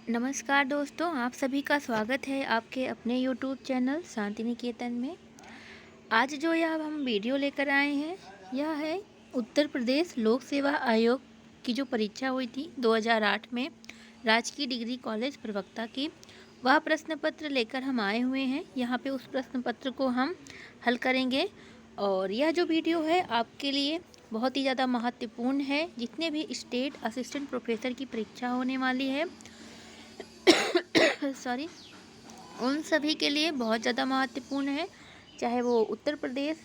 नमस्कार दोस्तों, आप सभी का स्वागत है आपके अपने YouTube चैनल शांति निकेतन में। आज जो यह हम वीडियो लेकर आए हैं, यह है उत्तर प्रदेश लोक सेवा आयोग की जो परीक्षा हुई थी 2008 में राजकीय डिग्री कॉलेज प्रवक्ता की, वह प्रश्न पत्र लेकर हम आए हुए हैं। यहाँ पे उस प्रश्न पत्र को हम हल करेंगे और यह जो वीडियो है आपके लिए बहुत ही ज़्यादा महत्वपूर्ण है। जितने भी स्टेट असिस्टेंट प्रोफेसर की परीक्षा होने वाली है सॉरी, उन सभी के लिए बहुत ज़्यादा महत्वपूर्ण है, चाहे वो उत्तर प्रदेश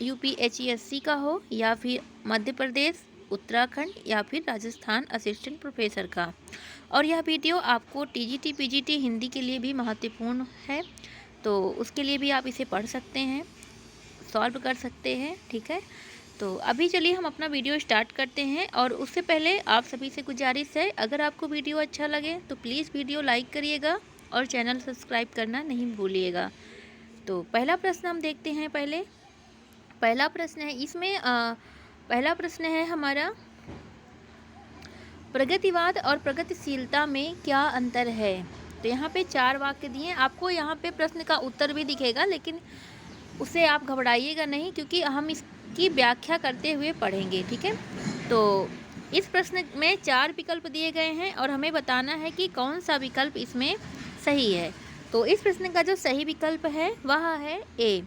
UPHESC का हो या फिर मध्य प्रदेश, उत्तराखंड या फिर राजस्थान असिस्टेंट प्रोफेसर का। और यह वीडियो आपको TGT PGT हिंदी के लिए भी महत्वपूर्ण है, तो उसके लिए भी आप इसे पढ़ सकते हैं, सॉल्व कर सकते हैं। ठीक है, तो अभी चलिए हम अपना वीडियो स्टार्ट करते हैं। और उससे पहले आप सभी से गुजारिश है, अगर आपको वीडियो अच्छा लगे तो प्लीज़ वीडियो लाइक करिएगा और चैनल सब्सक्राइब करना नहीं भूलिएगा। तो पहला प्रश्न हम देखते हैं। पहला प्रश्न है इसमें पहला प्रश्न है हमारा, प्रगतिवाद और प्रगतिशीलता में क्या अंतर है। तो यहाँ पे 4 वाक्य दिए, आपको यहाँ पे प्रश्न का उत्तर भी दिखेगा, लेकिन उसे आप घबराइएगा नहीं क्योंकि हम इसकी व्याख्या करते हुए पढ़ेंगे। ठीक है, तो इस प्रश्न में 4 विकल्प दिए गए हैं और हमें बताना है कि कौन सा विकल्प इसमें सही है। तो इस प्रश्न का जो सही विकल्प है वह है ए।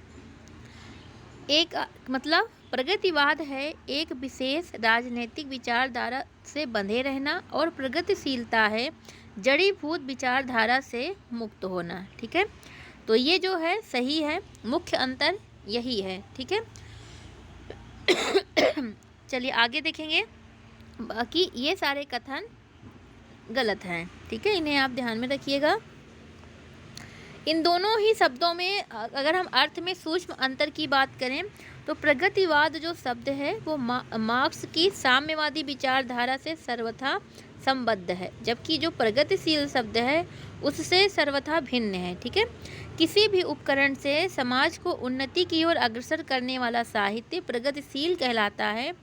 एक मतलब प्रगतिवाद है एक विशेष राजनीतिक विचारधारा से बंधे रहना और प्रगतिशीलता है जड़ीभूत विचारधारा से मुक्त होना। ठीक है, तो ये जो है सही है, मुख्य अंतर यही है। ठीक है, चलिए आगे देखेंगे। बाकी ये सारे कथन गलत हैं। ठीक है, इन्हें आप ध्यान में रखिएगा। इन दोनों ही शब्दों में अगर हम अर्थ में सूक्ष्म अंतर की बात करें तो प्रगतिवाद जो शब्द है वो मार्क्स की साम्यवादी विचारधारा से सर्वथा संबद्ध है, जबकि जो प्रगतिशील शब्द है उससे सर्वथा भिन्न है। ठीक है, किसी भी उपकरण से समाज को उन्नति की ओर अग्रसर करने वाला साहित्य प्रगतिशील कहलाता है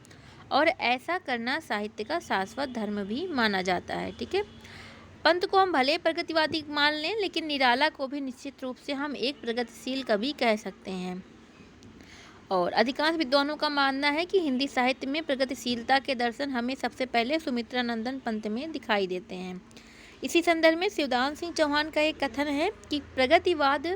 और ऐसा करना साहित्य का शाश्वत धर्म भी माना जाता है। ठीक है, पंत को हम भले प्रगतिवादी मान लें, लेकिन निराला को भी निश्चित रूप से हम एक प्रगतिशील कवि कह सकते हैं। और अधिकांश विद्वानों का मानना है कि हिंदी साहित्य में प्रगतिशीलता के दर्शन हमें सबसे पहले सुमित्रानंदन पंत में दिखाई देते हैं। इसी संदर्भ में शिवदान सिंह चौहान का एक कथन है कि प्रगतिवाद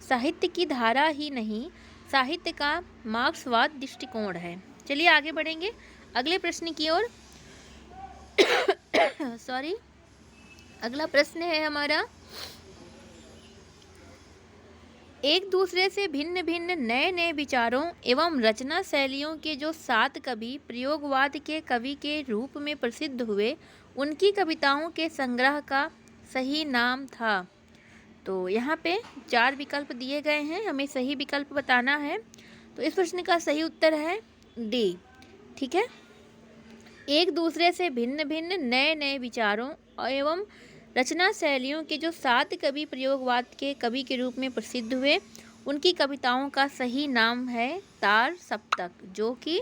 साहित्य की धारा ही नहीं, साहित्य का मार्क्सवाद दृष्टिकोण है। चलिए आगे बढ़ेंगे अगले प्रश्न की ओर। सॉरी, अगला प्रश्न है हमारा, एक दूसरे से भिन्न भिन्न नए नए विचारों एवं रचना शैलियों के जो 7 कवि प्रयोगवाद के कवि के रूप में प्रसिद्ध हुए, उनकी कविताओं के संग्रह का सही नाम था। तो यहाँ पे 4 विकल्प दिए गए हैं, हमें सही विकल्प बताना है। तो इस प्रश्न का सही उत्तर है डी। ठीक है, एक दूसरे से भिन्न भिन्न नए नए विचारों एवं रचना शैलियों के जो 7 कवि प्रयोगवाद के कवि के रूप में प्रसिद्ध हुए, उनकी कविताओं का सही नाम है तार सप्तक, जो कि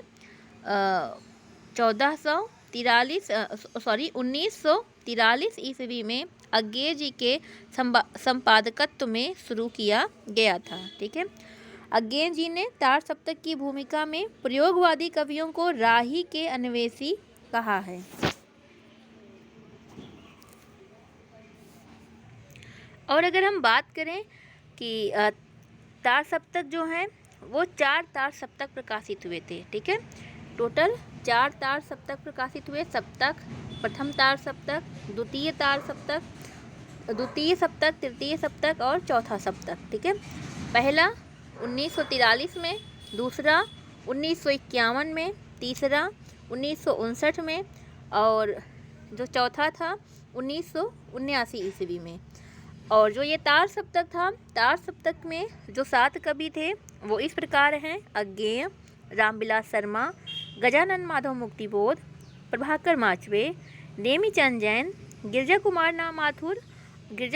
1943 ईस्वी में अज्ञे जी के संपादकत्व में शुरू किया गया था। ठीक है, अज्ञे जी ने तार सप्तक की भूमिका में प्रयोगवादी कवियों को राही के अन्वेषी कहा है। और अगर हम बात करें कि तार सप्तक जो हैं वो 4 तार सप्तक प्रकाशित हुए थे। ठीक है, टोटल 4 तार सप्तक प्रकाशित हुए। सप्तक, प्रथम तार सप्तक, द्वितीय तार सप्तक, द्वितीय सप्तक, तृतीय सप्तक और चौथा सप्तक। ठीक है, पहला 1943 में, दूसरा 1951 में, तीसरा 1959 में और जो चौथा था 1979 ईस्वी में। और जो ये तार सप्तक था, तार सप्तक में जो 7 कवि थे वो इस प्रकार हैं: अज्ञेय, रामविलास शर्मा, गजानन माधव मुक्तिबोध, प्रभाकर माचवे, नेमीचंद जैन, गिरजा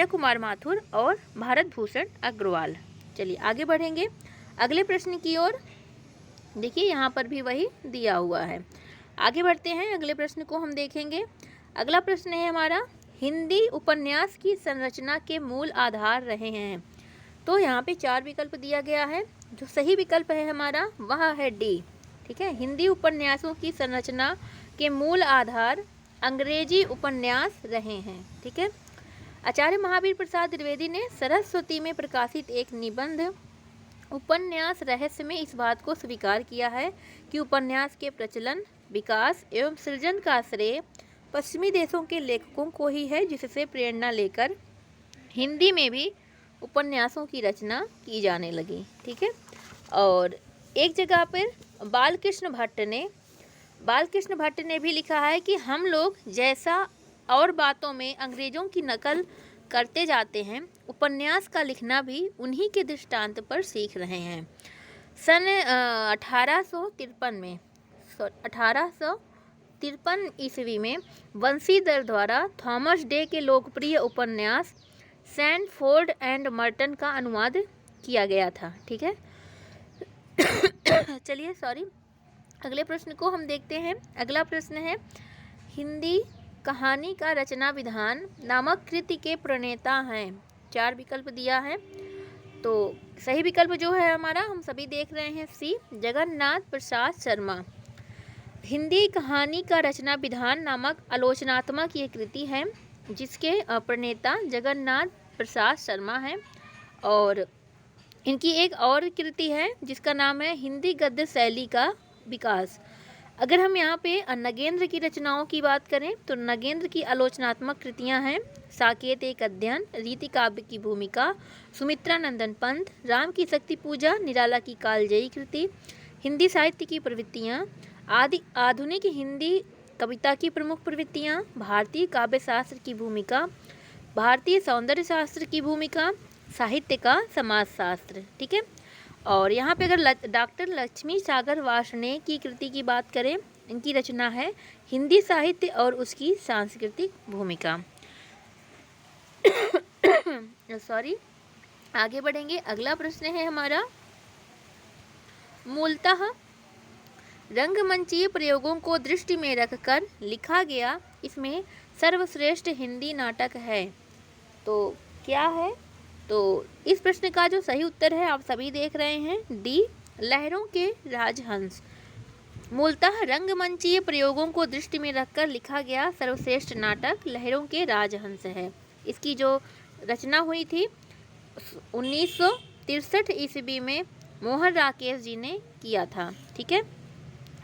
कुमार माथुर और भारत भूषण अग्रवाल। चलिए आगे बढ़ेंगे अगले प्रश्न की ओर। देखिए यहाँ पर भी वही दिया हुआ है। आगे बढ़ते हैं, अगले प्रश्न को हम देखेंगे। अगला प्रश्न है हमारा, हिंदी उपन्यास की संरचना के मूल आधार रहे हैं। तो यहाँ पे 4 विकल्प दिया गया है। जो सही विकल्प है हमारा वह है डी। ठीक है, हिंदी उपन्यासों की संरचना के मूल आधार अंग्रेजी उपन्यास रहे हैं। ठीक है, आचार्य महावीर प्रसाद द्विवेदी ने सरस्वती में प्रकाशित एक निबंध उपन्यास रहस्य में इस बात को स्वीकार किया है कि उपन्यास के प्रचलन, विकास एवं सृजन का श्रेय पश्चिमी देशों के लेखकों को ही है, जिससे प्रेरणा लेकर हिंदी में भी उपन्यासों की रचना की जाने लगी। ठीक है, और एक जगह पर बालकृष्ण भट्ट ने भी लिखा है कि हम लोग जैसा और बातों में अंग्रेजों की नकल करते जाते हैं, उपन्यास का लिखना भी उन्हीं के दृष्टांत पर सीख रहे हैं। सन 1853 ईस्वी में बंसीधर द्वारा थॉमस डे के लोकप्रिय उपन्यास सैंडफोर्ड एंड मर्टन का अनुवाद किया गया था। ठीक है चलिए अगले प्रश्न को हम देखते हैं। अगला प्रश्न है, हिंदी कहानी का रचना विधान नामक कृति के प्रणेता हैं। 4 विकल्प दिया है। तो सही विकल्प जो है हमारा, हम सभी देख रहे हैं, सी, जगन्नाथ प्रसाद शर्मा। हिंदी कहानी का रचना विधान नामक आलोचनात्मक ये कृति है, जिसके प्रणेता जगन्नाथ प्रसाद शर्मा हैं। और इनकी एक और कृति है जिसका नाम है हिंदी गद्य शैली का विकास। अगर हम यहाँ पे नगेंद्र की रचनाओं की बात करें तो नगेंद्र की आलोचनात्मक कृतियाँ हैं साकेत एक अध्ययन, रीति काव्य की भूमिका, सुमित्रा नंदन पंथ, राम की शक्ति पूजा, निराला की कालजयी कृति, हिंदी साहित्य की प्रवृत्तियाँ, आधुनिक हिंदी कविता की प्रमुख प्रवृत्तियाँ, भारतीय काव्य शास्त्र की भूमिका, भारतीय सौंदर्य शास्त्र की भूमिका, साहित्य का समाजशास्त्र। ठीक है, और यहाँ पे अगर डॉक्टर लक्ष्मी सागर वार्ष्णेय की कृति की बात करें, इनकी रचना है हिंदी साहित्य और उसकी सांस्कृतिक भूमिका। आगे बढ़ेंगे। अगला प्रश्न है हमारा, मूलतः रंगमंचीय प्रयोगों को दृष्टि में रखकर लिखा गया इसमें सर्वश्रेष्ठ हिंदी नाटक है। तो क्या है? तो इस प्रश्न का जो सही उत्तर है आप सभी देख रहे हैं, डी, लहरों के राजहंस। मूलतः रंगमंचीय प्रयोगों को दृष्टि में रखकर लिखा गया सर्वश्रेष्ठ नाटक लहरों के राजहंस है। इसकी जो रचना हुई थी 1963 ईस्वी में मोहन राकेश जी ने किया था। ठीक है,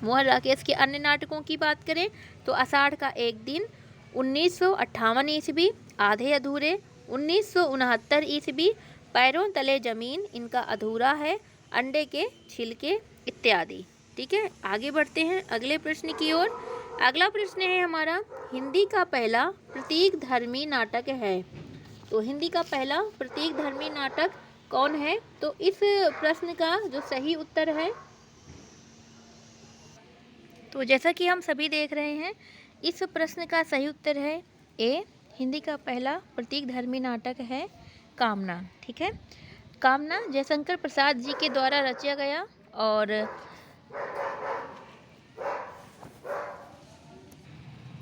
मोहन राकेश के अन्य नाटकों की बात करें तो आषाढ़ का एक दिन 1958 ईस्वी, आधे अधूरे 1969 ईस्वी, पैरों तले जमीन इनका अधूरा है, अंडे के छिलके इत्यादि। ठीक है, आगे बढ़ते हैं अगले प्रश्न की ओर। अगला प्रश्न है हमारा, हिंदी का पहला प्रतीक धर्मी नाटक है। तो हिंदी का पहला प्रतीक धर्मी नाटक कौन है? तो इस प्रश्न का जो सही उत्तर है, तो जैसा कि हम सभी देख रहे हैं, इस प्रश्न का सही उत्तर है ए, हिंदी का पहला प्रतीक धर्मी नाटक है कामना। ठीक है, कामना जयशंकर प्रसाद जी के द्वारा रचा गया और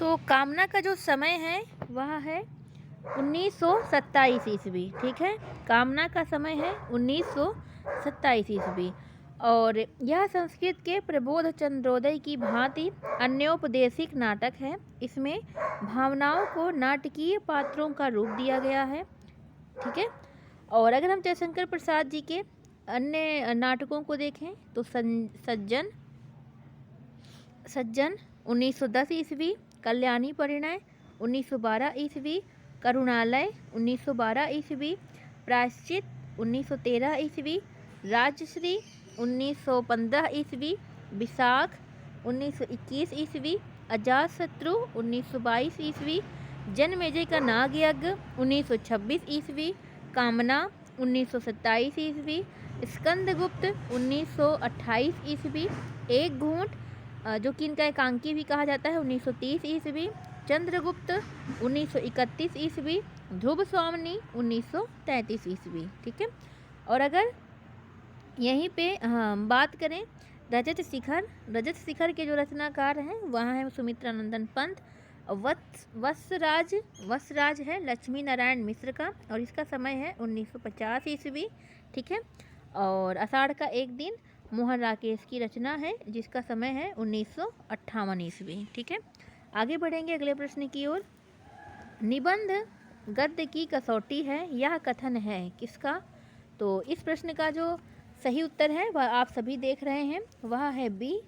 तो कामना का जो समय है वह है 1927 ईस्वी। ठीक है, कामना का समय है 1927 ईस्वी और यह संस्कृत के प्रबोध चंद्रोदय की भांति अन्योपदेशिक नाटक है। इसमें भावनाओं को नाटकीय पात्रों का रूप दिया गया है। ठीक है, और अगर हम जयशंकर प्रसाद जी के अन्य नाटकों को देखें तो सज्जन 1910 ईस्वी, कल्याणी परिणय 1912 ईस्वी, करुणालय 1912 ईस्वी, प्रायश्चित 1913 ईस्वी, राजश्री 1915 ईस्वी, विशाख 1921 ईस्वी, अजातशत्रु 1922 ईस्वी, जनमेजय का नाग यज्ञ 1926 ईस्वी, कामना 1927 ईस्वी, स्कंदगुप्त 1928 ईस्वी, एक घूंट जो कि इनका एकांकी भी कहा जाता है 1930 ईस्वी, चंद्रगुप्त 1931 ईस्वी, ध्रुव स्वामिनी 1933 ईस्वी। ठीक है, और अगर यहीं पे बात करें रजत शिखर के जो रचनाकार हैं वहाँ है सुमित्रा नंदन पंथ वत्सराज वत्सराज है लक्ष्मी नारायण मिश्र का और इसका समय है 1950 ईस्वी। ठीक है। और आषाढ़ का एक दिन मोहन राकेश की रचना है जिसका समय है 1958 ईस्वी। ठीक है। आगे बढ़ेंगे अगले प्रश्न की ओर। निबंध गद्य की कसौटी है, यह कथन है किसका? तो इस प्रश्न का जो सही उत्तर है वह आप सभी देख रहे हैं, वह है बी।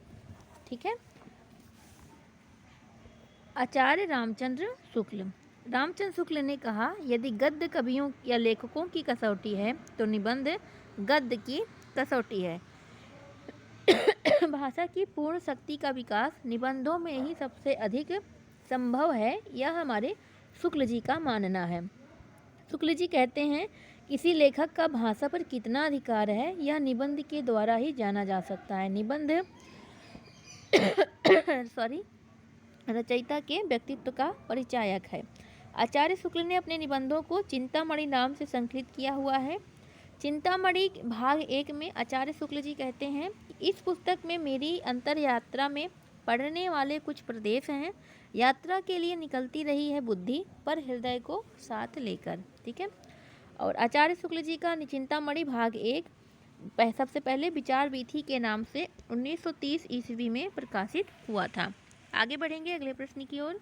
ठीक है। आचार्य रामचंद्र शुक्ल। रामचंद्र शुक्ल ने कहा, यदि गद्य कवियों या लेखकों की कसौटी है तो निबंध गद्य की कसौटी है। भाषा की पूर्ण शक्ति का विकास निबंधों में ही सबसे अधिक संभव है, यह हमारे शुक्ल जी का मानना है। शुक्ल जी कहते हैं, किसी लेखक का भाषा पर कितना अधिकार है यह निबंध के द्वारा ही जाना जा सकता है। निबंध रचयिता के व्यक्तित्व का परिचायक है। आचार्य शुक्ल ने अपने निबंधों को चिंतामणि नाम से संकलित किया हुआ है। चिंतामणि भाग 1 में आचार्य शुक्ल जी कहते हैं, इस पुस्तक में मेरी अंतर यात्रा में पढ़ने वाले कुछ प्रदेश हैं। यात्रा के लिए निकलती रही है बुद्धि, पर हृदय को साथ लेकर। ठीक है। और आचार्य शुक्ल जी का चिंतामणि भाग 1 सबसे पहले विचार वीथी के नाम से 1930 ईस्वी में प्रकाशित हुआ था। आगे बढ़ेंगे अगले प्रश्न की ओर।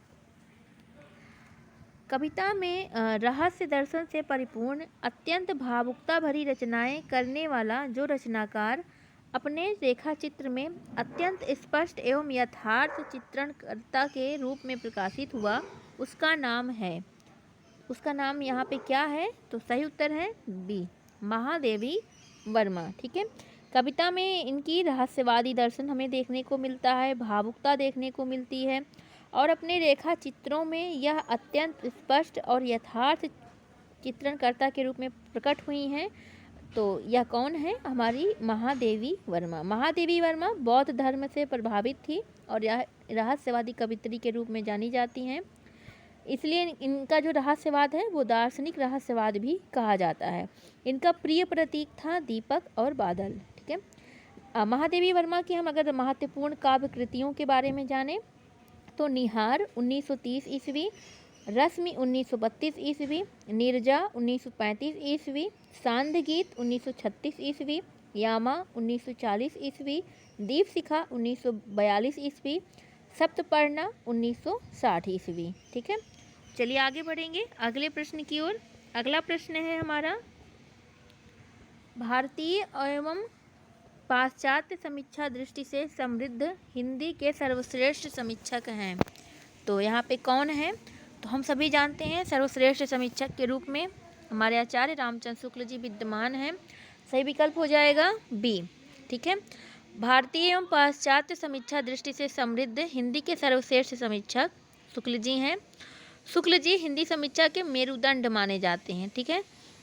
कविता में रहस्य दर्शन से परिपूर्ण अत्यंत भावुकता भरी रचनाएं करने वाला जो रचनाकार अपने रेखा चित्र में अत्यंत स्पष्ट एवं यथार्थ चित्रणकर्ता के रूप में प्रकाशित हुआ, उसका नाम है, उसका नाम यहाँ पे क्या है? तो सही उत्तर है बी, महादेवी वर्मा। ठीक है। कविता में इनकी रहस्यवादी दर्शन हमें देखने को मिलता है, भावुकता देखने को मिलती है और अपने रेखा चित्रों में यह अत्यंत स्पष्ट और यथार्थ चित्रणकर्ता के रूप में प्रकट हुई हैं। तो यह कौन है? हमारी महादेवी वर्मा। महादेवी वर्मा बौद्ध धर्म से प्रभावित थी और यह रहस्यवादी कवित्री के रूप में जानी जाती हैं, इसलिए इनका जो रहस्यवाद है वो दार्शनिक रहस्यवाद भी कहा जाता है। इनका प्रिय प्रतीक था दीपक और बादल। ठीक है। महादेवी वर्मा की हम अगर महत्वपूर्ण काव्य कृतियों के बारे में जानें तो निहार 1930 ईस्वी, रश्मि 1932 ईस्वी, नीरजा 1935 ईस्वी, सांध्य गीत 1936 ईस्वी, यामा 1940 ईस्वी, दीप शिखा 1942 ईस्वी, सप्तपर्णा 1960 ईस्वी। ठीक है। चलिए आगे बढ़ेंगे अगले प्रश्न की ओर। अगला प्रश्न है हमारा, भारतीय एवं पाश्चात्य समीक्षा दृष्टि से समृद्ध हिंदी के सर्वश्रेष्ठ समीक्षक हैं। तो यहाँ पे कौन है? तो हम सभी जानते हैं सर्वश्रेष्ठ समीक्षक के रूप में हमारे आचार्य रामचंद्र शुक्ल जी विद्यमान हैं। सही विकल्प हो जाएगा बी। ठीक है। भारतीय एवं पाश्चात्य समीक्षा दृष्टि से समृद्ध हिंदी के सर्वश्रेष्ठ समीक्षक शुक्ल जी हैं। शुक्ल जी हिंदी समीक्षा के मेरुदंड माने जाते हैं। ठीक है।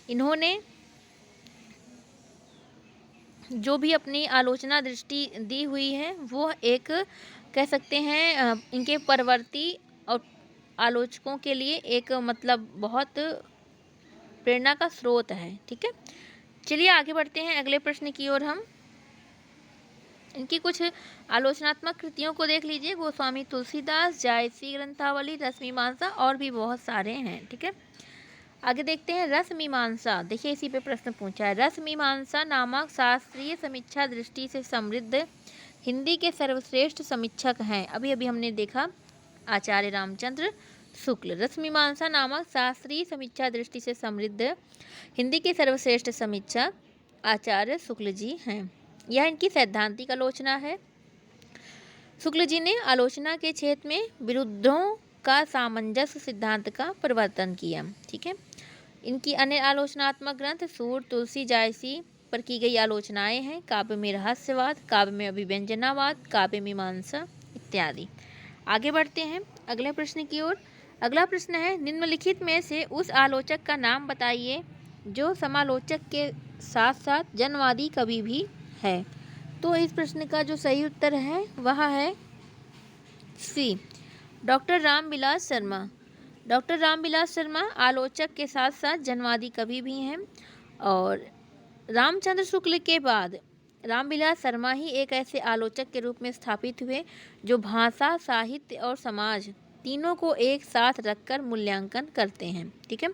इन्होंने जो भी अपनी आलोचना दृष्टि दी हुई है वो एक कह सकते हैं इनके परवर्ती और आलोचकों के लिए एक मतलब बहुत प्रेरणा का स्रोत है। ठीक है। चलिए आगे बढ़ते हैं अगले प्रश्न की ओर। हम इनकी कुछ आलोचनात्मक कृतियों को देख लीजिए। गोस्वामी तुलसीदास, जायसी ग्रंथावली, रसमीमांसा और भी बहुत सारे हैं। ठीक है। आगे देखते हैं रसमीमांसा। देखिए इसी पे प्रश्न पूछा है, रसमीमांसा नामक शास्त्रीय समीक्षा दृष्टि से समृद्ध हिंदी के सर्वश्रेष्ठ समीक्षक हैं। अभी अभी हमने देखा आचार्य रामचंद्र शुक्ल। रसमीमांसा नामक शास्त्रीय समीक्षा दृष्टि से समृद्ध हिंदी के सर्वश्रेष्ठ समीक्षक आचार्य शुक्ल जी हैं। यह इनकी सैद्धांतिक आलोचना है। शुक्ल जी ने आलोचना के क्षेत्र में विरुद्धों का सामंजस्य सिद्धांत का प्रवर्तन किया। ठीक है। इनकी अन्य आलोचनात्मक ग्रंथ सूर, तुलसी, जायसी पर की गई आलोचनाएं हैं। काव्य में रहस्यवाद, काव्य में अभिव्यंजनावाद, काव्य मीमांसा इत्यादि। आगे बढ़ते हैं अगले प्रश्न की ओर। अगला प्रश्न है, निम्नलिखित में से उस आलोचक का नाम बताइए जो समालोचक के साथ साथ जनवादी कवि भी है। तो इस प्रश्न का जो सही उत्तर है वह है सी, डॉक्टर रामविलास शर्मा। डॉक्टर रामविलास शर्मा आलोचक के साथ साथ जनवादी कवि भी हैं और रामचंद्र शुक्ल के बाद रामविलास शर्मा ही एक ऐसे आलोचक के रूप में स्थापित हुए जो भाषा, साहित्य और समाज तीनों को एक साथ रखकर मूल्यांकन करते हैं। ठीक है,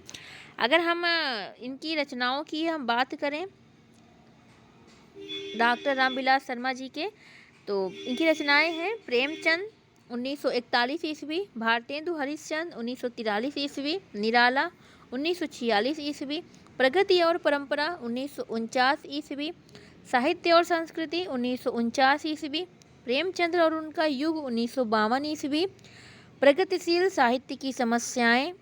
अगर हम इनकी रचनाओं की हम बात करें डॉक्टर रामविलास शर्मा जी के, तो इनकी रचनाएं हैं प्रेमचंद 1941 ईस्वी, भारतेंदु हरिश्चंद्र 1943 ईस्वी, निराला 1946 ईस्वी, प्रगति और परंपरा 1949 ईस्वी, साहित्य और संस्कृति 1949 ईस्वी, प्रेमचंद्र और उनका युग 1952 ईस्वी, प्रगतिशील साहित्य की समस्याएं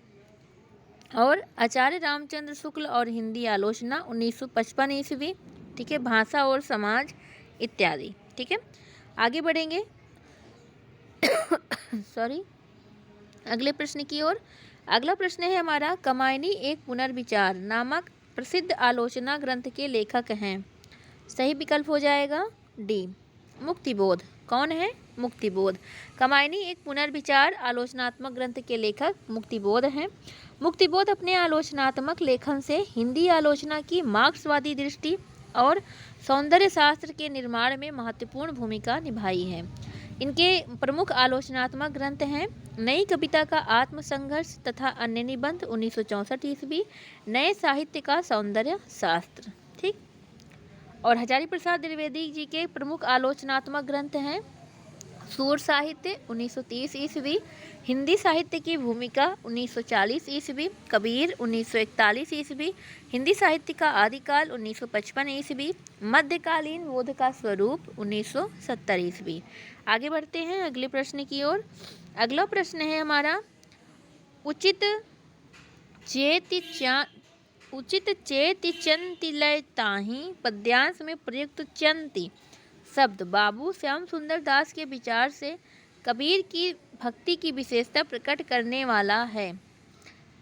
और आचार्य रामचंद्र शुक्ल और हिंदी आलोचना 1955 ईस्वी। ठीक है, भाषा और समाज इत्यादि। ठीक है, आगे बढ़ेंगे सॉरी अगले प्रश्न की ओर। अगला प्रश्न है हमारा, कमायनी एक पुनर्विचार नामक प्रसिद्ध आलोचना ग्रंथ के लेखक हैं। सही विकल्प हो जाएगा डी, मुक्तिबोध। कौन है? मुक्तिबोध। कमायनी एक पुनर्विचार आलोचनात्मक ग्रंथ के लेखक मुक्तिबोध हैं। मुक्तिबोध अपने आलोचनात्मक लेखन से हिंदी आलोचना की मार्क्सवादी दृष्टि और सौंदर्य शास्त्र के निर्माण में महत्वपूर्ण भूमिका निभाई है। इनके प्रमुख आलोचनात्मक ग्रंथ हैं नई कविता का आत्मसंघर्ष तथा अन्य निबंध 1964 ईस्वी, नए साहित्य का सौंदर्य शास्त्र। ठीक, और हजारी प्रसाद द्विवेदी जी के प्रमुख आलोचनात्मक ग्रंथ हैं सूर साहित्य 1930 ईस्वी, हिंदी साहित्य की भूमिका 1940 ईस्वी, कबीर 1941 ईस्वी, हिंदी साहित्य का आदिकाल 1955 ईस्वी, मध्यकालीन बोध का स्वरूप 1970 ईस्वी। आगे बढ़ते हैं अगले प्रश्न की ओर। अगला प्रश्न है हमारा, उचित चेति चंति लय ताहि पद्यांश में प्रयुक्त चंति शब्द बाबू श्याम सुंदर दास के विचार से कबीर की भक्ति की विशेषता प्रकट करने वाला है।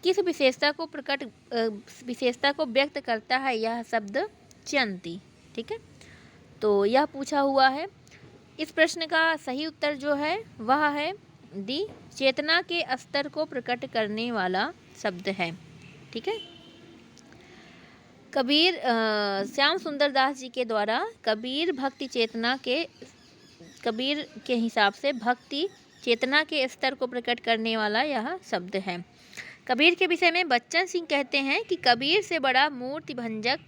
किस विशेषता को व्यक्त करता है यह शब्द चंती? ठीक है, तो यह पूछा हुआ है। इस प्रश्न का सही उत्तर जो है वह है डी, चेतना के स्तर को प्रकट करने वाला शब्द है। ठीक है, कबीर श्याम सुंदर दास जी के द्वारा कबीर के हिसाब से भक्ति चेतना के स्तर को प्रकट करने वाला यह शब्द है। कबीर के विषय में बच्चन सिंह कहते हैं कि कबीर से बड़ा मूर्ति भंजक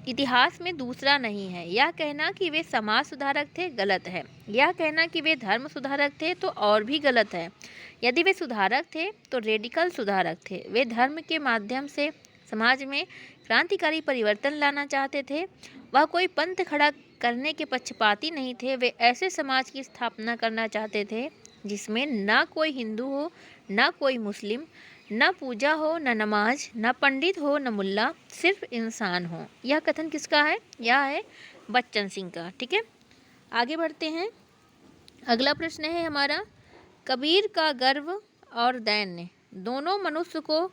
इतिहास में दूसरा नहीं है। यह कहना कि वे समाज सुधारक थे गलत है, यह कहना कि वे धर्म सुधारक थे तो और भी गलत है। यदि वे सुधारक थे तो रेडिकल सुधारक थे। वे धर्म के माध्यम से समाज में क्रांतिकारी परिवर्तन लाना चाहते थे। वह कोई पंथ खड़ा करने के पक्षपाती नहीं थे। वे ऐसे समाज की स्थापना करना चाहते थे जिसमें ना कोई हिंदू हो, ना कोई मुस्लिम, न पूजा हो, न नमाज, न पंडित हो, न मुल्ला, सिर्फ इंसान हो। यह कथन किसका है? यह है बच्चन सिंह का। ठीक है, आगे बढ़ते हैं। अगला प्रश्न है हमारा, कबीर का गर्व और दैन्य दोनों मनुष्य को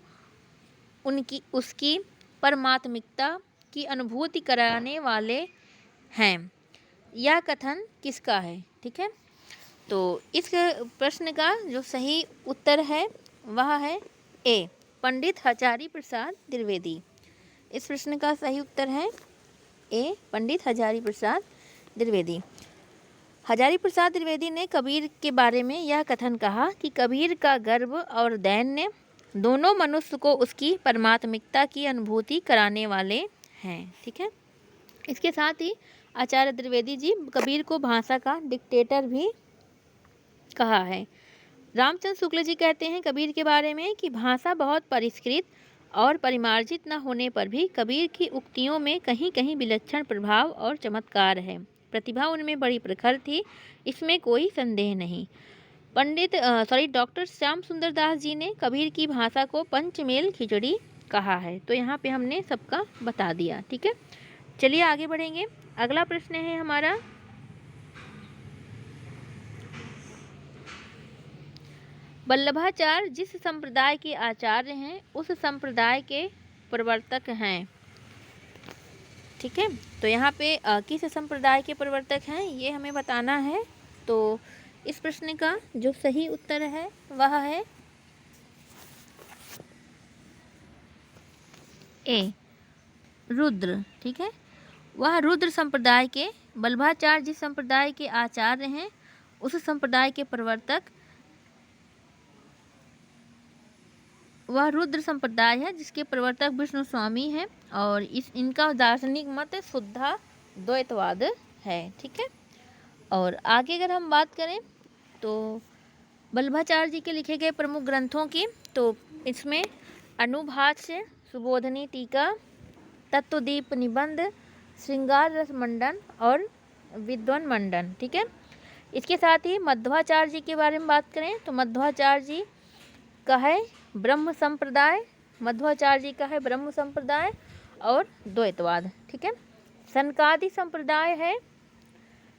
उसकी परमात्मिकता की अनुभूति कराने वाले हैं। यह कथन किसका है? ठीक है, तो इस प्रश्न का जो सही उत्तर है वह है ए, पंडित हजारी प्रसाद द्विवेदी। इस प्रश्न का सही उत्तर है ए, पंडित हजारी प्रसाद द्विवेदी। हजारी प्रसाद द्विवेदी ने कबीर के बारे में यह कथन कहा कि कबीर का गर्व और दैन्य दोनों मनुष्य को उसकी परमात्मिकता की अनुभूति कराने वाले हैं। ठीक है, इसके साथ ही आचार्य द्विवेदी जी कबीर को भाषा का डिक्टेटर भी कहा है। रामचंद्र शुक्ल जी कहते हैं कबीर के बारे में कि भाषा बहुत परिष्कृत और परिमार्जित न होने पर भी कबीर की उक्तियों में कहीं कहीं विलक्षण प्रभाव और चमत्कार है। प्रतिभा उनमें बड़ी प्रखर थी, इसमें कोई संदेह नहीं। डॉक्टर श्याम सुंदर दास जी ने कबीर की भाषा को पंचमेल खिचड़ी कहा है। तो यहाँ पे हमने सबका बता दिया। ठीक है, चलिए आगे बढ़ेंगे। अगला प्रश्न है हमारा, वल्लभाचार्य जिस संप्रदाय के आचार्य हैं उस संप्रदाय के प्रवर्तक हैं। ठीक है, तो यहाँ पे किस संप्रदाय के प्रवर्तक हैं ये हमें बताना है। तो इस प्रश्न का जो सही उत्तर है वह है ए, रुद्र। ठीक है, वह रुद्र संप्रदाय के वल्लभाचार्य जिस संप्रदाय के आचार्य हैं उस संप्रदाय के प्रवर्तक वह रुद्र संप्रदाय है जिसके प्रवर्तक विष्णु स्वामी हैं और इनका दार्शनिक मत शुद्धा द्वैतवाद है। ठीक है। और आगे अगर हम बात करें तो वल्लभाचार्य जी के लिखे गए प्रमुख ग्रंथों की, तो इसमें अनुभाष्य, सुबोधनी टीका, तत्वदीप निबंध, श्रृंगार रस मंडन और विद्वन मंडन। ठीक है। इसके साथ ही मध्वाचार्य जी के बारे में बात करें तो मध्वाचार्य जी का है ब्रह्म संप्रदाय, मध्वाचार्य जी का है ब्रह्म संप्रदाय और द्वैतवाद। ठीक है। सनकादि संप्रदाय है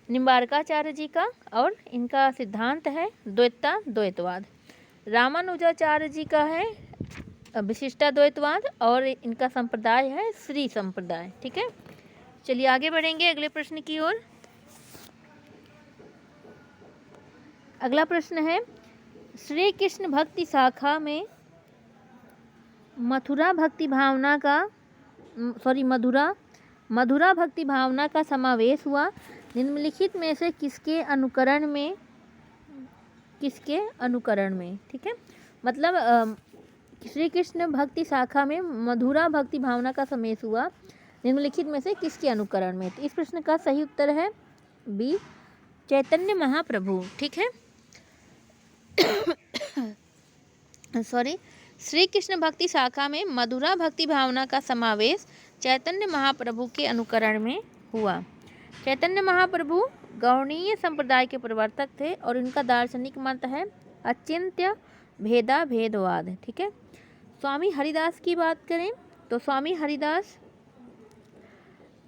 निम्बारकाचार्य जी का और इनका सिद्धांत है द्वैतवाद। रामानुजाचार्य जी का है विशिष्टाद्वैतवाद और इनका संप्रदाय है श्री संप्रदाय। ठीक है। चलिए आगे बढ़ेंगे अगले प्रश्न की ओर। अगला प्रश्न है श्री कृष्ण भक्ति शाखा में मधुरा भक्ति भावना का समावेश हुआ। निम्नलिखित में से किसके अनुकरण में। ठीक है। मतलब श्री कृष्ण भक्ति शाखा में मधुरा भक्ति भावना का समावेश हुआ, निम्नलिखित में से किसके अनुकरण में। तो इस प्रश्न का सही उत्तर है बी, चैतन्य महाप्रभु। ठीक है। श्री कृष्ण भक्ति शाखा में मधुरा भक्ति भावना का समावेश चैतन्य महाप्रभु के अनुकरण में हुआ। चैतन्य महाप्रभु गौड़ीय संप्रदाय के प्रवर्तक थे और इनका दार्शनिक मत है अचिंत्य भेदवाद। ठीक है। स्वामी हरिदास की बात करें तो स्वामी हरिदास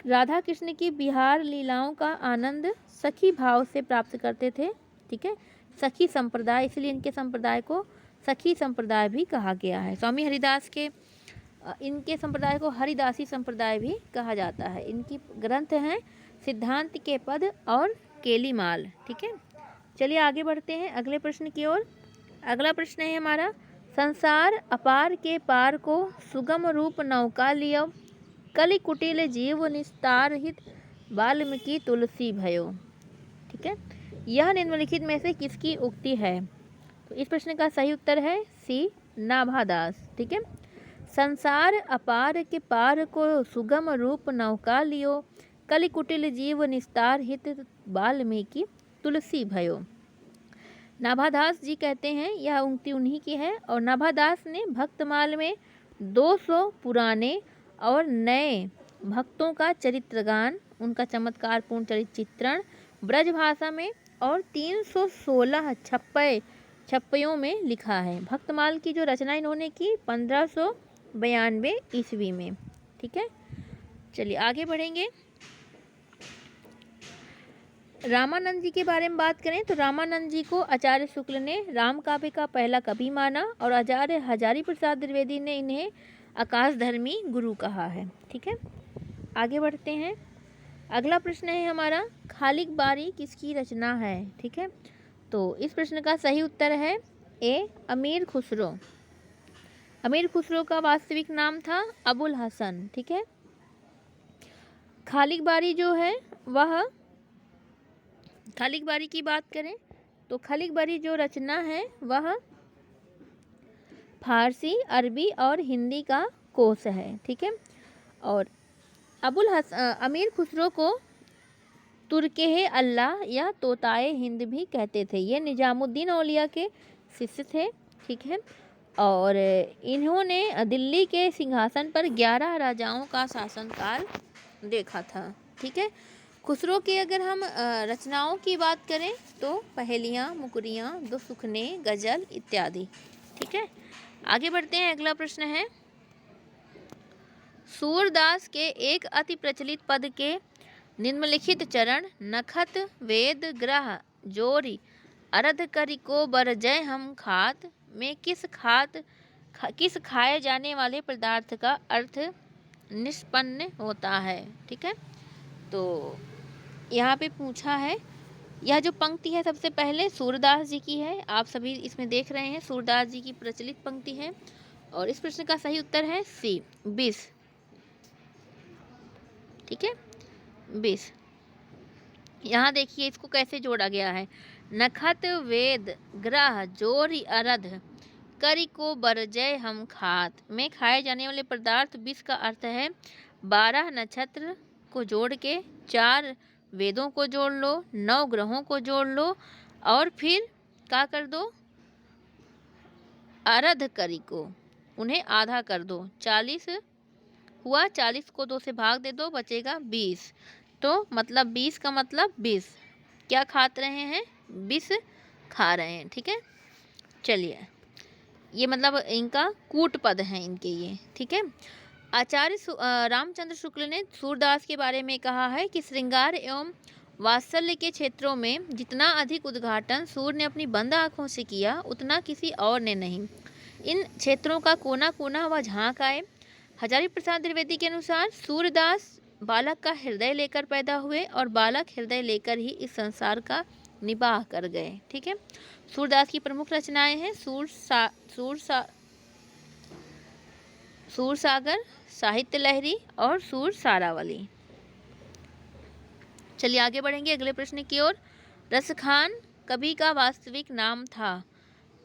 राधा कृष्ण की बिहार लीलाओं का आनंद सखी भाव से प्राप्त करते थे। ठीक है। सखी संप्रदाय, इसलिए इनके संप्रदाय को सखी संप्रदाय भी कहा गया है। स्वामी हरिदास के इनके संप्रदाय को हरिदासी संप्रदाय भी कहा जाता है। इनकी ग्रंथ हैं सिद्धांत के पद और केलीमाल। ठीक है। चलिए आगे बढ़ते हैं अगले प्रश्न की ओर। अगला प्रश्न है हमारा संसार अपार के पार को सुगम रूप नौका लियो, कलि कुटिल जीव निस्तार हित वाल्मीकि तुलसी भयो। ठीक है। यह निम्नलिखित में से किसकी उक्ति है। तो इस प्रश्न का सही उत्तर है सी, नाभादास। ठीक है। संसार अपार के पार को सुगम रूप नौका लियो, कलि कुटिल जीव निस्तार हित वाल्मीकि तुलसी भयो। नाभादास जी कहते हैं यह उक्ति उन्हीं की है और नाभादास ने भक्तमाल में 200 पुराने और नए भक्तों का चरित्रगान, उनका चमत्कारपूर्ण चरित्र चित्रण ब्रज भाषा में और 316 छप्पयों में लिखा है। भक्तमाल की जो रचना इन्होंने की 1592 ईस्वी में। ठीक है। चलिए आगे बढ़ेंगे। रामानंद जी के बारे में बात करें तो रामानंद जी को आचार्य शुक्ल ने राम काव्य का पहला कवि माना और आचार्य हजारी प्रसाद द्विवेदी ने इन्हें आकाशधर्मी गुरु कहा है। ठीक है। आगे बढ़ते हैं। अगला प्रश्न है हमारा खालिक बारी किसकी रचना है। ठीक है। तो इस प्रश्न का सही उत्तर है ए, अमीर खुसरो। अमीर खुसरो का वास्तविक नाम था अबुल हसन। ठीक है। खालिक बारी जो है वह, खालिक बारी की बात करें तो खालिक बारी जो रचना है वह फारसी, अरबी और हिंदी का कोश है। ठीक है। और अमीर खुसरो को तुर्के अल्लाह या तोताए हिंद भी कहते थे। ये निजामुद्दीन औलिया के शिष्य थे। ठीक है। और इन्होंने दिल्ली के सिंहासन पर 11 राजाओं का शासनकाल देखा था। ठीक है। खुसरो के अगर हम रचनाओं की बात करें तो पहेलियाँ, मुकरियाँ, दो सुखने, गज़ल इत्यादि। ठीक है। आगे बढ़ते हैं। अगला प्रश्न है सूरदास के एक अति प्रचलित पद के निम्नलिखित चरण नखत वेद ग्रह जोरी अरध करी को बरजय हम खात में किस खाए जाने वाले पदार्थ का अर्थ निष्पन्न होता है। ठीक है। तो यहाँ पे पूछा है, यह जो पंक्ति है सबसे पहले सूरदास जी की है। आप सभी इसमें देख रहे हैं सूरदास जी की प्रचलित पंक्ति है और इस प्रश्न का सही उत्तर है सी, 20। ठीक है। 20। यहाँ देखिए इसको कैसे जोड़ा गया है। नखत वेद ग्रह जोरी अरध करी को बरजय हम खात, में खाए जाने वाले पदार्थ विष का अर्थ है 12 नक्षत्र को जोड़ के, 4 वेदों को जोड़ लो, 9 ग्रहों को जोड़ लो और फिर क्या कर दो, अर्ध करी को उन्हें आधा कर दो। 40 हुआ, 40 को 2 से भाग दे दो, बचेगा 20। तो मतलब 20 का मतलब 20 क्या खा रहे हैं, विष खा रहे हैं। ठीक है, चलिए ये मतलब इनका कूट पद हैं इनके ये। ठीक है, आचार्य रामचंद्र शुक्ल ने सूरदास के बारे में कहा है कि श्रृंगार एवं वात्सल्य के क्षेत्रों में जितना अधिक उद्घाटन सूर्य ने अपनी बंद आँखों से किया उतना किसी और ने नहीं। इन क्षेत्रों का कोना कोना वह झांक आए। हजारी प्रसाद द्विवेदी के अनुसार सूरदास बालक का हृदय लेकर पैदा हुए और बालक हृदय लेकर ही इस संसार का निबाह कर गए। ठीक है, सूरदास की प्रमुख रचनाएं हैं सूरसागर, साहित्य लहरी और सूर सारावली। चलिए आगे बढ़ेंगे अगले प्रश्न की ओर। रसखान कवि का वास्तविक नाम था,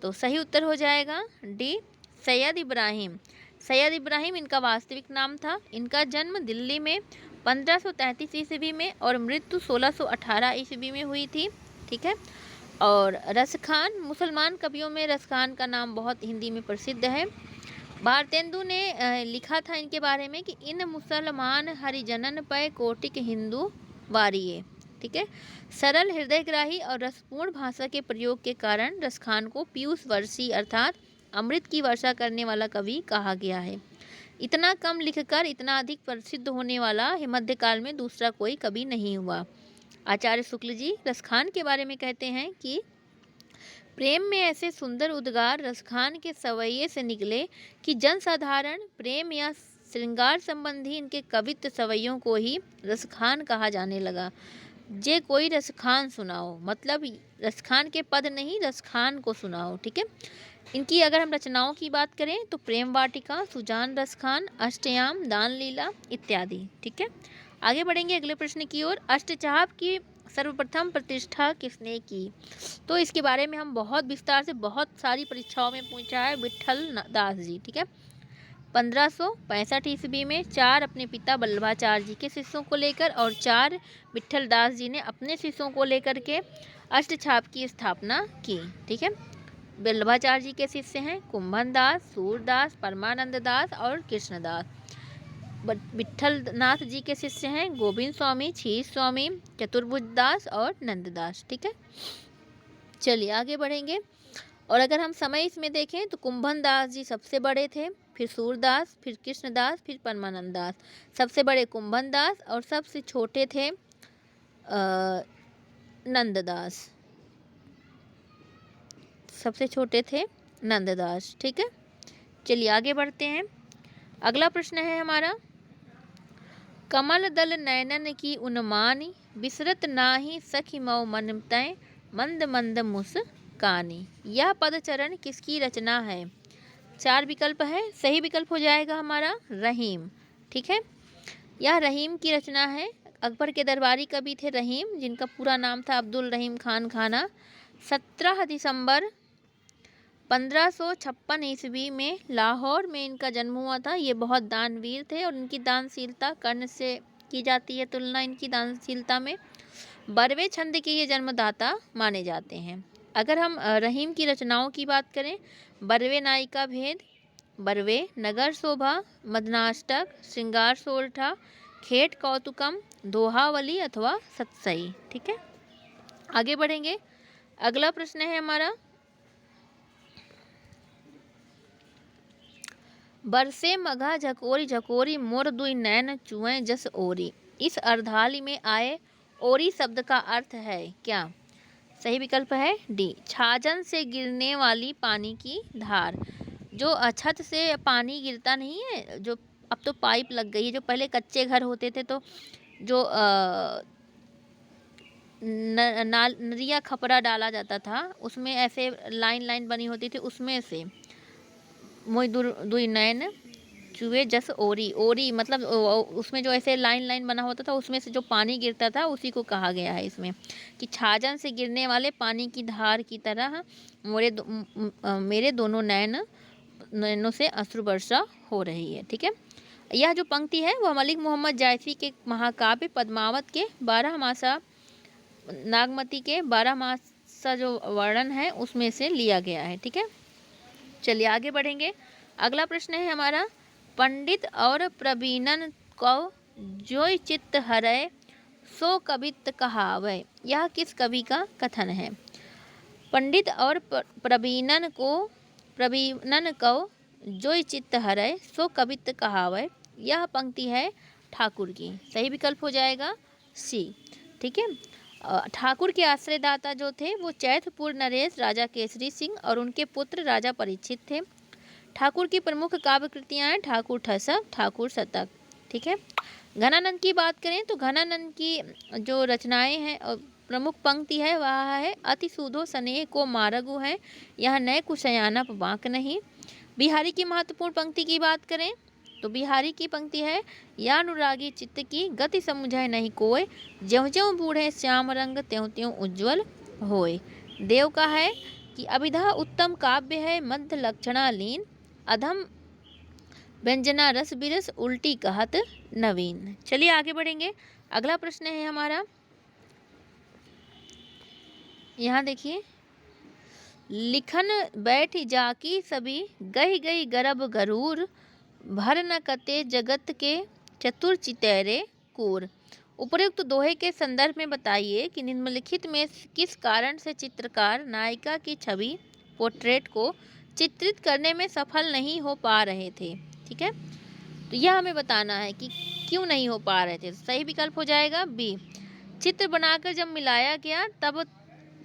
तो सही उत्तर हो जाएगा डी, सैयद इब्राहिम। सैयद इब्राहिम इनका वास्तविक नाम था। इनका जन्म दिल्ली में 1533 ईस्वी में और मृत्यु 1618 ईस्वी में हुई थी। ठीक है, और रसखान, मुसलमान कवियों में रसखान का नाम बहुत हिंदी में प्रसिद्ध है। भारतेंदु ने लिखा था इनके बारे में कि इन मुसलमान हरिजनन पै कोटिक हिंदू वारिये। ठीक है, सरल हृदयग्राही और रसपूर्ण भाषा के प्रयोग के कारण रसखान को पीयूष वर्षी अर्थात अमृत की वर्षा करने वाला कवि कहा गया है। इतना कम लिखकर इतना अधिक प्रसिद्ध होने वाला मध्यकाल में दूसरा कोई कवि नहीं हुआ। आचार्य शुक्ल जी रसखान के बारे में कहते हैं कि प्रेम में ऐसे सुंदर उद्गार रसखान के सवैये से निकले कि जनसाधारण प्रेम या श्रृंगार संबंधी इनके कवित्व सवैयों को ही रसखान कहा जाने लगा। जे कोई रसखान सुनाओ, मतलब रसखान के पद नहीं, रसखान को सुनाओ। ठीक है, इनकी अगर हम रचनाओं की बात करें तो प्रेम वाटिका, सुजान रसखान, अष्टयाम, दान लीला इत्यादि। ठीक है, आगे बढ़ेंगे अगले प्रश्न की ओर। अष्टचाप की सर्वप्रथम प्रतिष्ठा किसने की, तो इसके बारे में हम बहुत विस्तार से बहुत सारी परीक्षाओं में पूछा है, विट्ठल दास जी। ठीक है, 1565 ईस्वी में 4 अपने पिता वल्लभाचार्य जी के शिष्यों को लेकर और 4 विट्ठल दास जी ने अपने शिष्यों को लेकर के अष्टछाप की स्थापना की। ठीक है, वल्लभाचार्य जी के शिष्य हैं कुंभन दास, सूरदास, परमानंद दास और कृष्णदास। विट्ठल नाथ जी के शिष्य हैं गोविंद स्वामी, क्षीर स्वामी, चतुर्भुज दास और नंददास। ठीक है, चलिए आगे बढ़ेंगे। और अगर हम समय इसमें देखें तो कुंभन दास जी सबसे बड़े थे, फिर सूरदास, फिर कृष्णदास, फिर परमानंद दास। सबसे बड़े कुंभन दास और सबसे छोटे थे नंददास। सबसे छोटे थे नंददास। ठीक है, चलिए आगे बढ़ते हैं। अगला प्रश्न है हमारा, कमल दल नयनन की उन्मानी, बिसरत नाही सखी मऊ मन तय, मंद मंद मुस्कानी। यह पदचरण किसकी रचना है? 4 विकल्प है, सही विकल्प हो जाएगा हमारा रहीम। ठीक है, यह रहीम की रचना है। अकबर के दरबारी कवि थे रहीम, जिनका पूरा नाम था अब्दुल रहीम खान खाना। 17 दिसंबर 1556 ईस्वी में लाहौर में इनका जन्म हुआ था। ये बहुत दानवीर थे और इनकी दानशीलता कर्ण से की जाती है तुलना इनकी दानशीलता में। 12वें छंद के ये जन्मदाता माने जाते हैं। अगर हम रहीम की रचनाओं की बात करें, 12वें नायिका भेद, 12वें नगर शोभा, मदनाष्टक, श्रृंगार सोरठा, खेट कौतुकम, दोहावली अथवा सतसई। ठीक है, आगे बढ़ेंगे। अगला प्रश्न है हमारा, बरसे मघा झकोरी झकोरी मोर दुई नैन चुएं जस ओरी। इस अर्धाली में आए ओरी शब्द का अर्थ है क्या? सही विकल्प है डी, छाजन से गिरने वाली पानी की धार। जो छत से पानी गिरता नहीं है, जो अब तो पाइप लग गई है, जो पहले कच्चे घर होते थे तो जो नदिया खपरा डाला जाता था, उसमें ऐसे लाइन लाइन बनी होती थी, उसमें से मोई दुई नैन चुए जस ओरी, ओरी मतलब उसमें जो ऐसे लाइन लाइन बना होता था उसमें से जो पानी गिरता था उसी को कहा गया है इसमें, कि छाजन से गिरने वाले पानी की धार की तरह मेरे दोनों नैनों से अश्रु वर्षा हो रही है। ठीक है, यह जो पंक्ति है वह मलिक मोहम्मद जायसी के महाकाव्य पद्मावत के 12 मासा नागमती के 12 मासा जो वर्णन है उसमें से लिया गया है। ठीक है, चलिए आगे बढ़ेंगे। अगला प्रश्न है हमारा, पंडित और प्रवीणन को जो चित्त हरय सो कवित कहावै, यह किस कवि का कथन है? पंडित और प्रवीणन को जो चित्त हरय सो कवित कहावै, यह पंक्ति है ठाकुर की। सही विकल्प हो जाएगा सी। ठीक है, ठाकुर के आश्रयदाता जो थे वो चैतपुर नरेश राजा केसरी सिंह और उनके पुत्र राजा परीक्षित थे। ठाकुर की प्रमुख काव्य कृतियाँ हैं ठाकुर ठसक, ठाकुर शतक। ठीक है, घनानंद की बात करें तो घनानंद की जो रचनाएं हैं प्रमुख पंक्ति है वह है अति सुधो स्नेह को मारगु है, यह नए कुशयानप बांक नहीं। बिहारी की महत्वपूर्ण पंक्ति की बात करें तो बिहारी की पंक्ति है, या अनुरागी चित्त की गति समुझै नहीं कोय, ज्यों ज्यों बूढ़े श्याम रंग त्यों त्यों उज्ज्वल होय। देव का है कि अभिधा उत्तम काव्य है मध्य लक्षणा लीन, अधम व्यंजना रस बिरस उल्टी कहत नवीन। चलिए आगे बढ़ेंगे। अगला प्रश्न है हमारा, यहाँ देखिए, लिखन बैठ जाकी सभी गही गही गर्भ गरूर, भर न कते जगत के चतुर चितैरे कूर। उपयुक्त दोहे के संदर्भ में बताइए कि निम्नलिखित में किस कारण से चित्रकार नायिका की छवि पोर्ट्रेट को चित्रित करने में सफल नहीं हो पा रहे थे। ठीक है, तो यह हमें बताना है कि क्यों नहीं हो पा रहे थे। सही विकल्प हो जाएगा बी, चित्र बनाकर जब मिलाया गया तब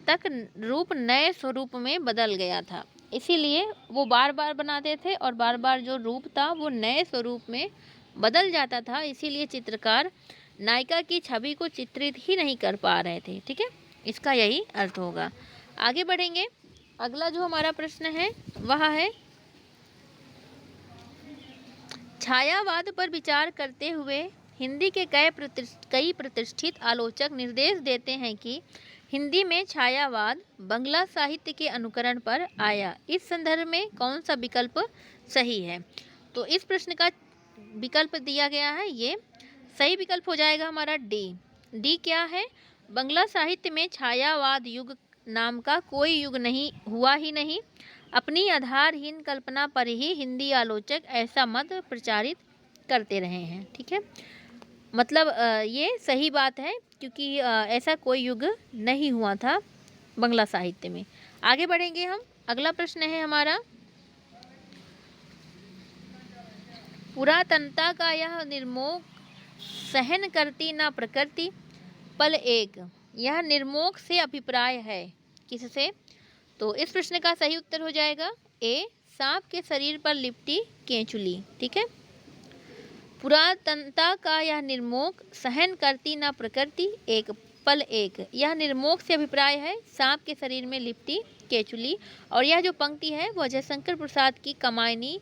तक रूप नए स्वरूप में बदल गया था, इसीलिए वो बार बार बनाते थे और बार बार जो रूप था वो नए स्वरूप में बदल जाता था, इसीलिए चित्रकार नायिका की छवि को चित्रित ही नहीं कर पा रहे थे। ठीक है, इसका यही अर्थ होगा। आगे बढ़ेंगे। अगला जो हमारा प्रश्न है वह है, छायावाद पर विचार करते हुए हिंदी के कई प्रतिष्ठित आलोचक निर्देश देते हैं कि हिंदी में छायावाद बंगला साहित्य के अनुकरण पर आया। इस संदर्भ में कौन सा विकल्प सही है? तो इस प्रश्न का विकल्प दिया गया है, ये सही विकल्प हो जाएगा हमारा डी। डी क्या है? बंगला साहित्य में छायावाद युग नाम का कोई युग नहीं हुआ ही नहीं। अपनी आधारहीन कल्पना पर ही हिंदी आलोचक ऐसा मत प्रचारित करते रहे हैं। ठीक है, मतलब ये सही बात है क्योंकि ऐसा कोई युग नहीं हुआ था बंगला साहित्य में। आगे बढ़ेंगे हम। अगला प्रश्न है हमारा, पुरातनता का यह निर्मोह सहन करती ना प्रकृति पल एक, यह निर्मोह से अभिप्राय है किससे? तो इस प्रश्न का सही उत्तर हो जाएगा ए, सांप के शरीर पर लिपटी केंचुली। ठीक है, पुरातनता का यह निर्मोह सहन करती ना प्रकृति एक पल एक, यह निर्मोह से अभिप्राय है सांप के शरीर में लिपटी केचुली। और यह जो पंक्ति है वह जयशंकर प्रसाद की कमायनी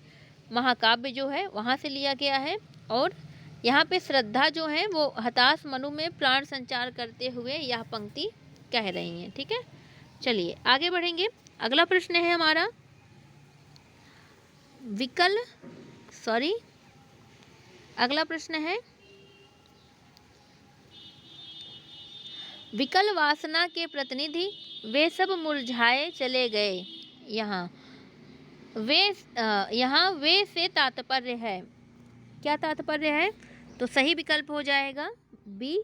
महाकाव्य जो है वहाँ से लिया गया है। और यहाँ पे श्रद्धा जो है वो हताश मनु में प्राण संचार करते हुए यह पंक्ति कह रही हैं। ठीक है, चलिए आगे बढ़ेंगे। अगला प्रश्न है हमारा, अगला प्रश्न है, विकल वासना के प्रतिनिधि वे सब मुरझाए चले गए, यहाँ वे से तात्पर्य है, क्या तात्पर्य है? तो सही विकल्प हो जाएगा बी,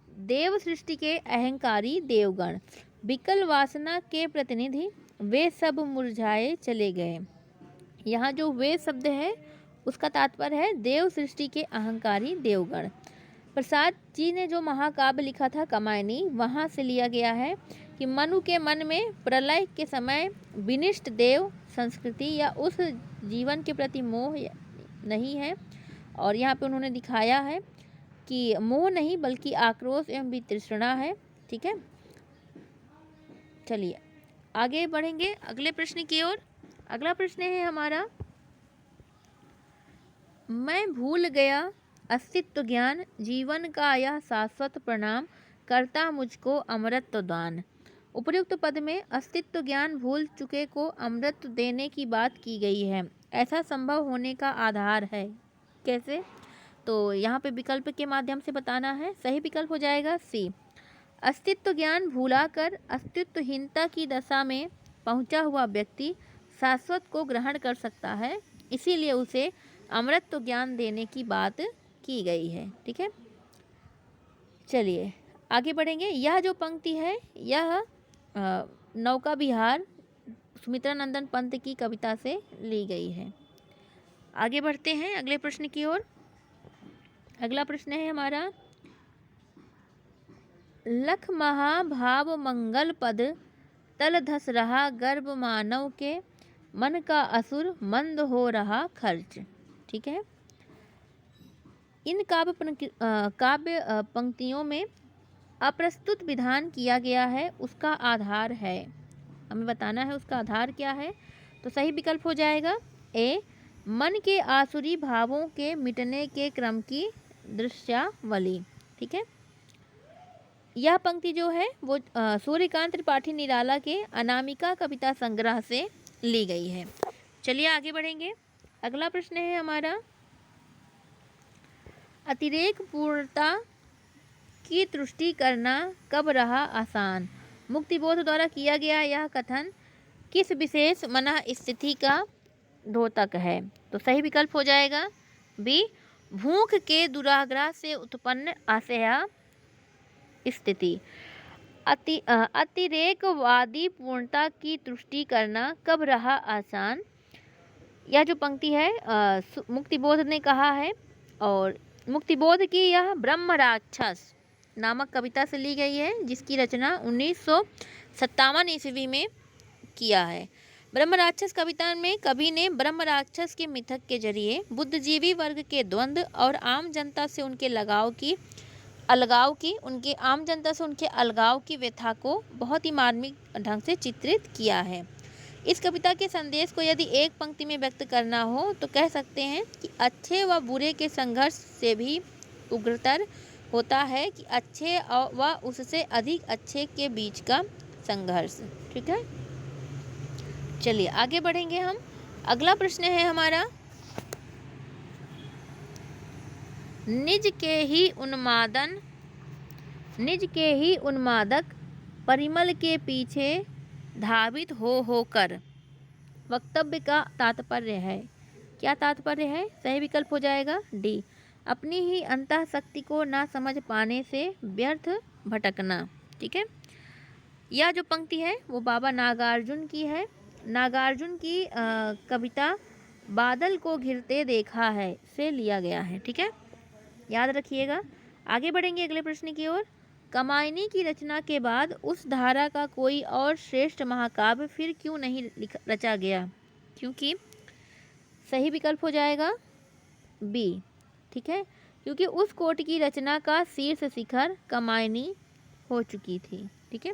देव सृष्टि के अहंकारी देवगण। विकल वासना के प्रतिनिधि वे सब मुरझाए चले गए, यहाँ जो वे शब्द है उसका तात्पर्य है देव सृष्टि के अहंकारी देवगण। प्रसाद जी ने जो महाकाव्य लिखा था कमायनी, वहाँ से लिया गया है कि मनु के मन में प्रलय के समय विनिष्ट देव संस्कृति या उस जीवन के प्रति मोह नहीं है। और यहाँ पे उन्होंने दिखाया है कि मोह नहीं बल्कि आक्रोश एवं वितृष्णा है। ठीक है, चलिए आगे बढ़ेंगे अगले प्रश्न की ओर। अगला प्रश्न है हमारा, मैं भूल गया अस्तित्व ज्ञान, जीवन का यह शाश्वत प्रणाम, करता मुझको अमृत दान। उपर्युक्त पद में अस्तित्व ज्ञान भूल चुके को अमृत देने की बात की गई है। ऐसा संभव होने का आधार है। कैसे? तो यहाँ पे विकल्प के माध्यम से बताना है। सही विकल्प हो जाएगा सी। अस्तित्व ज्ञान भूलाकर अस्तित्वहीनता की दशा में पहुँचा हुआ व्यक्ति शाश्वत को ग्रहण कर सकता है, इसीलिए उसे अमृत ज्ञान देने की बात की गई है। ठीक है, चलिए आगे बढ़ेंगे। यह जो पंक्ति है यह नौका विहार सुमित्रा नंदन पंत की कविता से ली गई है। आगे बढ़ते हैं अगले प्रश्न की ओर। अगला प्रश्न है हमारा, लख महाभाव मंगल पद, तल धस रहा गर्भ मानव के, मन का असुर मंद हो रहा खर्च। ठीक है, इन काव्य पंक्तियों में अप्रस्तुत विधान किया गया है, उसका आधार है। हमें बताना है उसका आधार क्या है। तो सही विकल्प हो जाएगा ए, मन के आसुरी भावों के मिटने के क्रम की दृश्यावली। ठीक है, यह पंक्ति जो है वो सूर्यकांत त्रिपाठी निराला के अनामिका कविता संग्रह से ली गई है। चलिए आगे बढ़ेंगे। अगला प्रश्न है हमारा, अतिरेक पूर्णता की तुष्टि करना कब रहा आसान। मुक्तिबोध द्वारा किया गया यह कथन किस विशेष मन स्थिति का द्योतक है। तो सही विकल्प हो जाएगा बी, भूख के दुराग्रह से उत्पन्न आशया स्थिति। अतिरेकवादी पूर्णता की तुष्टि करना कब रहा आसान। यह जो पंक्ति है मुक्तिबोध ने कहा है, और मुक्तिबोध की यह ब्रह्म राक्षस नामक कविता से ली गई है, जिसकी रचना 1957 ईस्वी में किया है। ब्रह्म राक्षस कविता में कवि ने ब्रह्म राक्षस के मिथक के जरिए बुद्धिजीवी वर्ग के द्वंद्व और आम जनता से उनके अलगाव की व्यथा को बहुत ही मार्मिक ढंग से चित्रित किया है। इस कविता के संदेश को यदि एक पंक्ति में व्यक्त करना हो तो कह सकते हैं कि अच्छे व बुरे के संघर्ष से भी उग्रतर होता है कि अच्छे व उससे अधिक अच्छे के बीच का संघर्ष। ठीक है, चलिए आगे बढ़ेंगे हम। अगला प्रश्न है हमारा, निज के ही उन्मादक परिमल के पीछे धावित होकर वक्तव्य का तात्पर्य है। क्या तात्पर्य है? सही विकल्प हो जाएगा डी, अपनी ही अंतःशक्ति को ना समझ पाने से व्यर्थ भटकना। ठीक है, यह जो पंक्ति है वो बाबा नागार्जुन की है। नागार्जुन की कविता बादल को घिरते देखा है से लिया गया है। ठीक है, याद रखिएगा। आगे बढ़ेंगे अगले प्रश्न की ओर। कामायनी की रचना के बाद उस धारा का कोई और श्रेष्ठ महाकाव्य फिर क्यों नहीं रचा गया। क्योंकि सही विकल्प हो जाएगा बी। ठीक है, क्योंकि उस कोटि की रचना का शीर्ष शिखर कामायनी हो चुकी थी। ठीक है,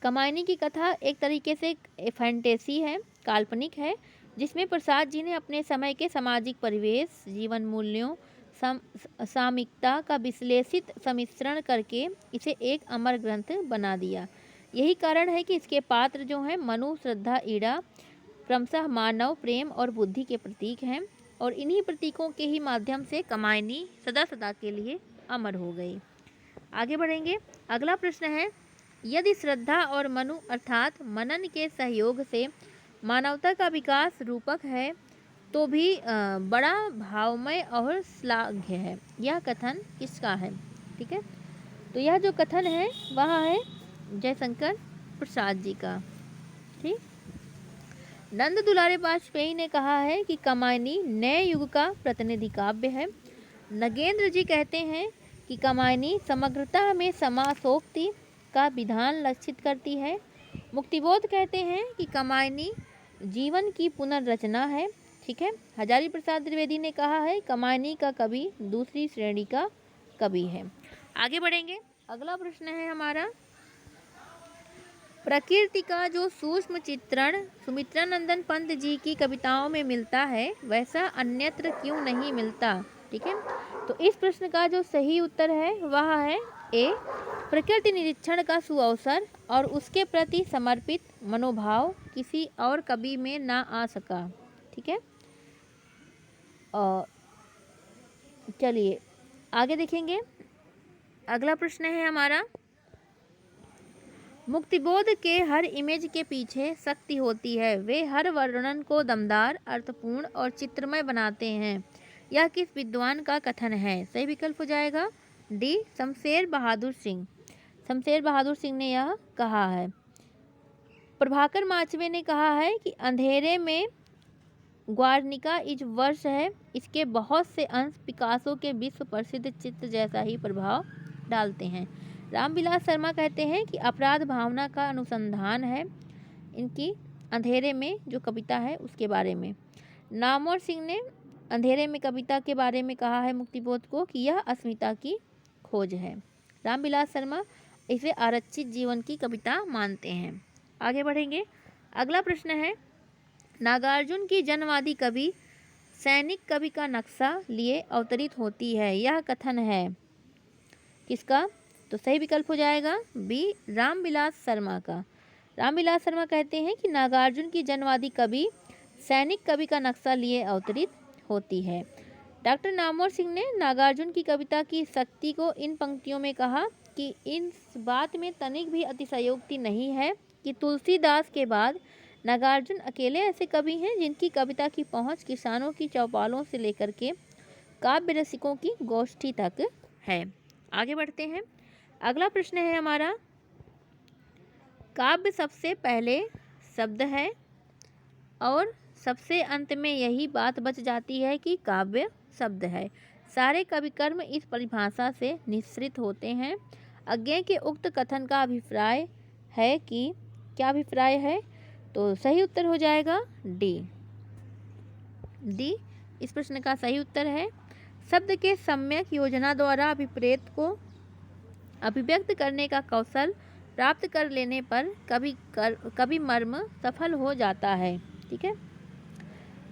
कामायनी की कथा एक तरीके से फैंटेसी है, काल्पनिक है, जिसमें प्रसाद जी ने अपने समय के सामाजिक परिवेश, जीवन मूल्यों, सामिकता का विश्लेषित सम्मिश्रण करके इसे एक अमर ग्रंथ बना दिया। यही कारण है कि इसके पात्र जो हैं मनु, श्रद्धा, ईड़ा क्रमशः मानव प्रेम और बुद्धि के प्रतीक हैं, और इन्हीं प्रतीकों के ही माध्यम से कामायनी सदा सदा के लिए अमर हो गई। आगे बढ़ेंगे। अगला प्रश्न है, यदि श्रद्धा और मनु अर्थात मनन के सहयोग से मानवता का विकास रूपक है तो भी बड़ा भावमय और श्लाघ्य है। यह कथन किसका है? ठीक है, तो यह जो कथन है वह है जयशंकर प्रसाद जी का। ठीक, नंद दुलारे वाजपेयी ने कहा है कि कामायनी नए युग का प्रतिनिधि काव्य है। नगेंद्र जी कहते हैं कि कामायनी समग्रता में समासोक्ति का विधान लक्षित करती है। मुक्तिबोध कहते हैं कि कामायनी जीवन की पुनर्रचना है। ठीक है, हजारी प्रसाद द्विवेदी ने कहा है कामायनी का कवि दूसरी श्रेणी का कवि है। आगे बढ़ेंगे। अगला प्रश्न है हमारा, प्रकृति का जो सूक्ष्म चित्रण सुमित्रानंदन पंत जी की कविताओं में मिलता है वैसा अन्यत्र क्यों नहीं मिलता। ठीक है, तो इस प्रश्न का जो सही उत्तर है वह है ए, प्रकृति निरीक्षण का सुअवसर और उसके प्रति समर्पित मनोभाव किसी और कवि में ना आ सका। ठीक है, और चलिए आगे देखेंगे। अगला प्रश्न है हमारा, मुक्तिबोध के हर इमेज के पीछे शक्ति होती है, वे हर वर्णन को दमदार, अर्थपूर्ण और चित्रमय बनाते हैं। यह किस विद्वान का कथन है। सही विकल्प हो जाएगा डी, शमशेर बहादुर सिंह। शमशेर बहादुर सिंह ने यह कहा है। प्रभाकर माचवे ने कहा है कि अंधेरे में ग्वार्निका इज वर्ष है, इसके बहुत से अंश पिकासो के विश्व प्रसिद्ध चित्र जैसा ही प्रभाव डालते हैं। रामविलास शर्मा कहते हैं कि अपराध भावना का अनुसंधान है इनकी अंधेरे में जो कविता है उसके बारे में। नामवर सिंह ने अंधेरे में कविता के बारे में कहा है मुक्तिबोध को कि यह अस्मिता की खोज है। रामविलास शर्मा इसे आरक्षित जीवन की कविता मानते हैं। आगे बढ़ेंगे। अगला प्रश्न है, नागार्जुन की जनवादी कवि सैनिक कवि का नक्शा लिए अवतरित होती है, यह कथन है किसका। तो सही विकल्प हो जाएगा बी, रामविलास शर्मा का। रामविलास शर्मा कहते हैं कि नागार्जुन की जनवादी कवि सैनिक कवि का नक्शा लिए अवतरित होती है। डॉक्टर नामवर सिंह ने नागार्जुन की कविता की शक्ति को इन पंक्तियों में कहा कि इस बात में तनिक भी अतिशयोक्ति नहीं है कि तुलसीदास के बाद नागार्जुन अकेले ऐसे कवि हैं जिनकी कविता की पहुंच किसानों की चौपालों से लेकर के काव्य रसिकों की गोष्ठी तक है। आगे बढ़ते हैं। अगला प्रश्न है हमारा, काव्य सबसे पहले शब्द है और सबसे अंत में यही बात बच जाती है कि काव्य शब्द है। सारे कवि कर्म इस परिभाषा से निश्रित होते हैं। अज्ञेय के उक्त कथन का अभिप्राय है कि क्या अभिप्राय है। तो सही उत्तर हो जाएगा डी। डी इस प्रश्न का सही उत्तर है। शब्द के सम्यक योजना द्वारा अभिप्रेत को अभिव्यक्त करने का कौशल प्राप्त कर लेने पर कवि मर्म सफल हो जाता है। ठीक है,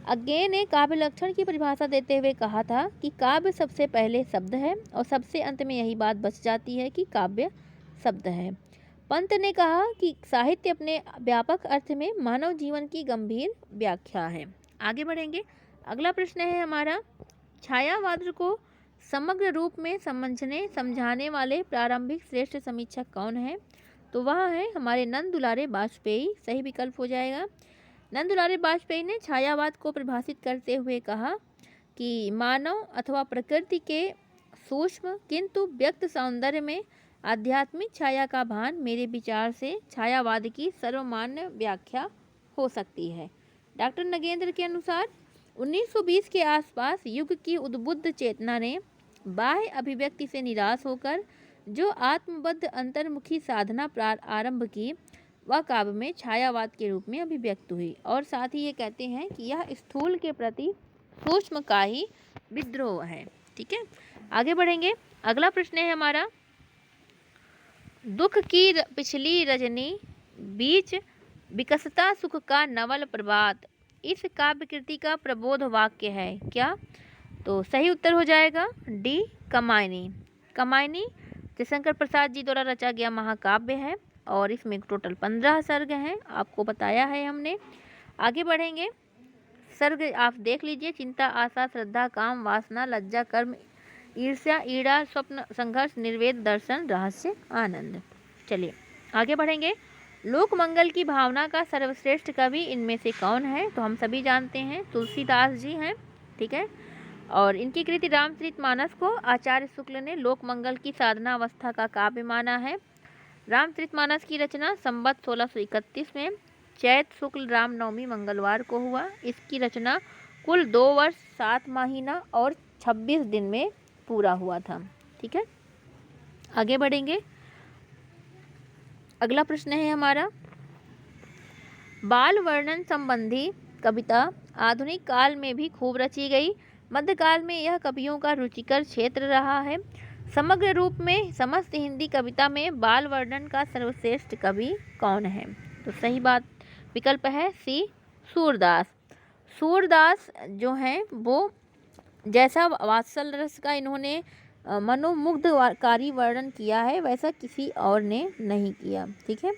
अज्ञेय ने काव्य लक्षण की परिभाषा देते हुए कहा था कि काव्य सबसे पहले शब्द है और सबसे अंत में यही बात बच जाती है कि काव्य शब्द है। पंत ने कहा कि साहित्य अपने व्यापक अर्थ में मानव जीवन की गंभीर व्याख्या है। आगे बढ़ेंगे। अगला प्रश्न है हमारा, छायावाद को समग्र रूप में समझाने वाले प्रारंभिक श्रेष्ठ समीक्षक कौन है। तो वह है हमारे नंद दुलारे वाजपेयी। सही विकल्प हो जाएगा। नंद दुलारे वाजपेयी ने छायावाद को परिभाषित करते हुए कहा कि मानव अथवा प्रकृति के सूक्ष्म किंतु व्यक्त सौंदर्य में आध्यात्मिक छाया का भान मेरे विचार से छायावाद की सर्वमान्य व्याख्या हो सकती है। डॉक्टर नगेंद्र के अनुसार 1920 के आसपास युग की उद्बुद्ध चेतना ने बाह्य अभिव्यक्ति से निराश होकर जो आत्मबद्ध अंतर्मुखी साधना आरंभ की वह काव्य में छायावाद के रूप में अभिव्यक्त हुई। और साथ ही ये कहते हैं कि यह स्थूल के प्रति सूक्ष्म का ही विद्रोह है। ठीक है, आगे बढ़ेंगे। अगला प्रश्न है हमारा, दुख की पिछली रजनी बीच विकसता सुख का नवल प्रभात, इस काव्य कृति का प्रबोध वाक्य है क्या। तो सही उत्तर हो जाएगा डी, कमायनी। कमायनी जयशंकर प्रसाद जी द्वारा रचा गया महाकाव्य है और इसमें टोटल 15 सर्ग हैं, आपको बताया है हमने। आगे बढ़ेंगे। सर्ग आप देख लीजिए, चिंता, आशा, श्रद्धा, काम, वासना, लज्जा, कर्म, ईर्ष्या, ईड़ा, स्वप्न, संघर्ष, निर्वेद, दर्शन, रहस्य, आनंद। चलिए आगे बढ़ेंगे। लोक मंगल की भावना का सर्वश्रेष्ठ कवि इनमें से कौन है। तो हम सभी जानते हैं तुलसीदास जी हैं। ठीक है, और इनकी कृति रामचरितमानस को आचार्य शुक्ल ने लोक मंगल की साधना अवस्था का काव्य माना है। रामचरितमानस की रचना संवत 1631 में चैत शुक्ल रामनवमी मंगलवार को हुआ। इसकी रचना कुल 2 वर्ष 7 महीना और 26 दिन में पूरा हुआ था। ठीक है, आगे बढ़ेंगे। अगला प्रश्न है हमारा, बाल वर्णन संबंधी कविता आधुनिक काल में भी खूब रची गई। मध्यकाल में यह कवियों का रुचिकर क्षेत्र रहा है। समग्र रूप में समस्त हिंदी कविता में बाल वर्णन का सर्वश्रेष्ठ कवि कौन है? तो सही बात विकल्प है सी, सूरदास। सूरदास जो हैं वो जैसा वात्सल रस का इन्होंने मनोमुग्धकारी वर्णन किया है वैसा किसी और ने नहीं किया। ठीक है।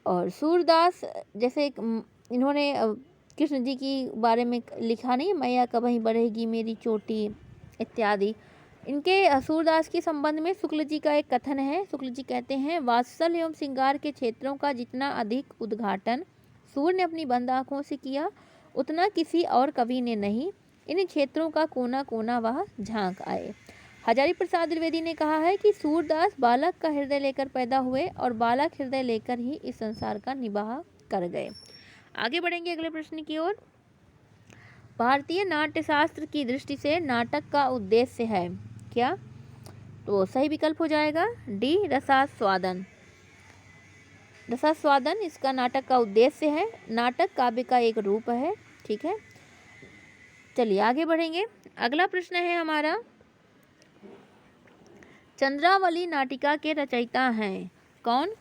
और सूरदास जैसे इन्होंने कृष्ण जी की बारे में लिखा नहीं, मैया कभी बढ़ेगी मेरी चोटी इत्यादि। इनके सूरदास के संबंध में शुक्ल जी का एक कथन है। शुक्ल जी कहते हैं, वात्सल्य एवं श्रृंगार के क्षेत्रों का जितना अधिक उद्घाटन सूर्य ने अपनी बंद आँखों से किया उतना किसी और कवि ने नहीं। इन क्षेत्रों का कोना कोना वह झांक आए। हजारी प्रसाद द्विवेदी ने कहा है कि सूरदास बालक का हृदय लेकर पैदा हुए और बालक हृदय लेकर ही इस संसार का निबाह कर गए। आगे बढ़ेंगे अगले प्रश्न की ओर। भारतीय नाट्य शास्त्र की दृष्टि से नाटक का उद्देश्य है क्या? तो सही विकल्प हो जाएगा डी, रसास्वादन। रसास्वादन इसका नाटक का उद्देश्य है। नाटक काव्य का एक रूप है। ठीक है। चलिए आगे बढ़ेंगे। अगला प्रश्न है हमारा, चंद्रावली नाटिका के रचयिता हैं कौन?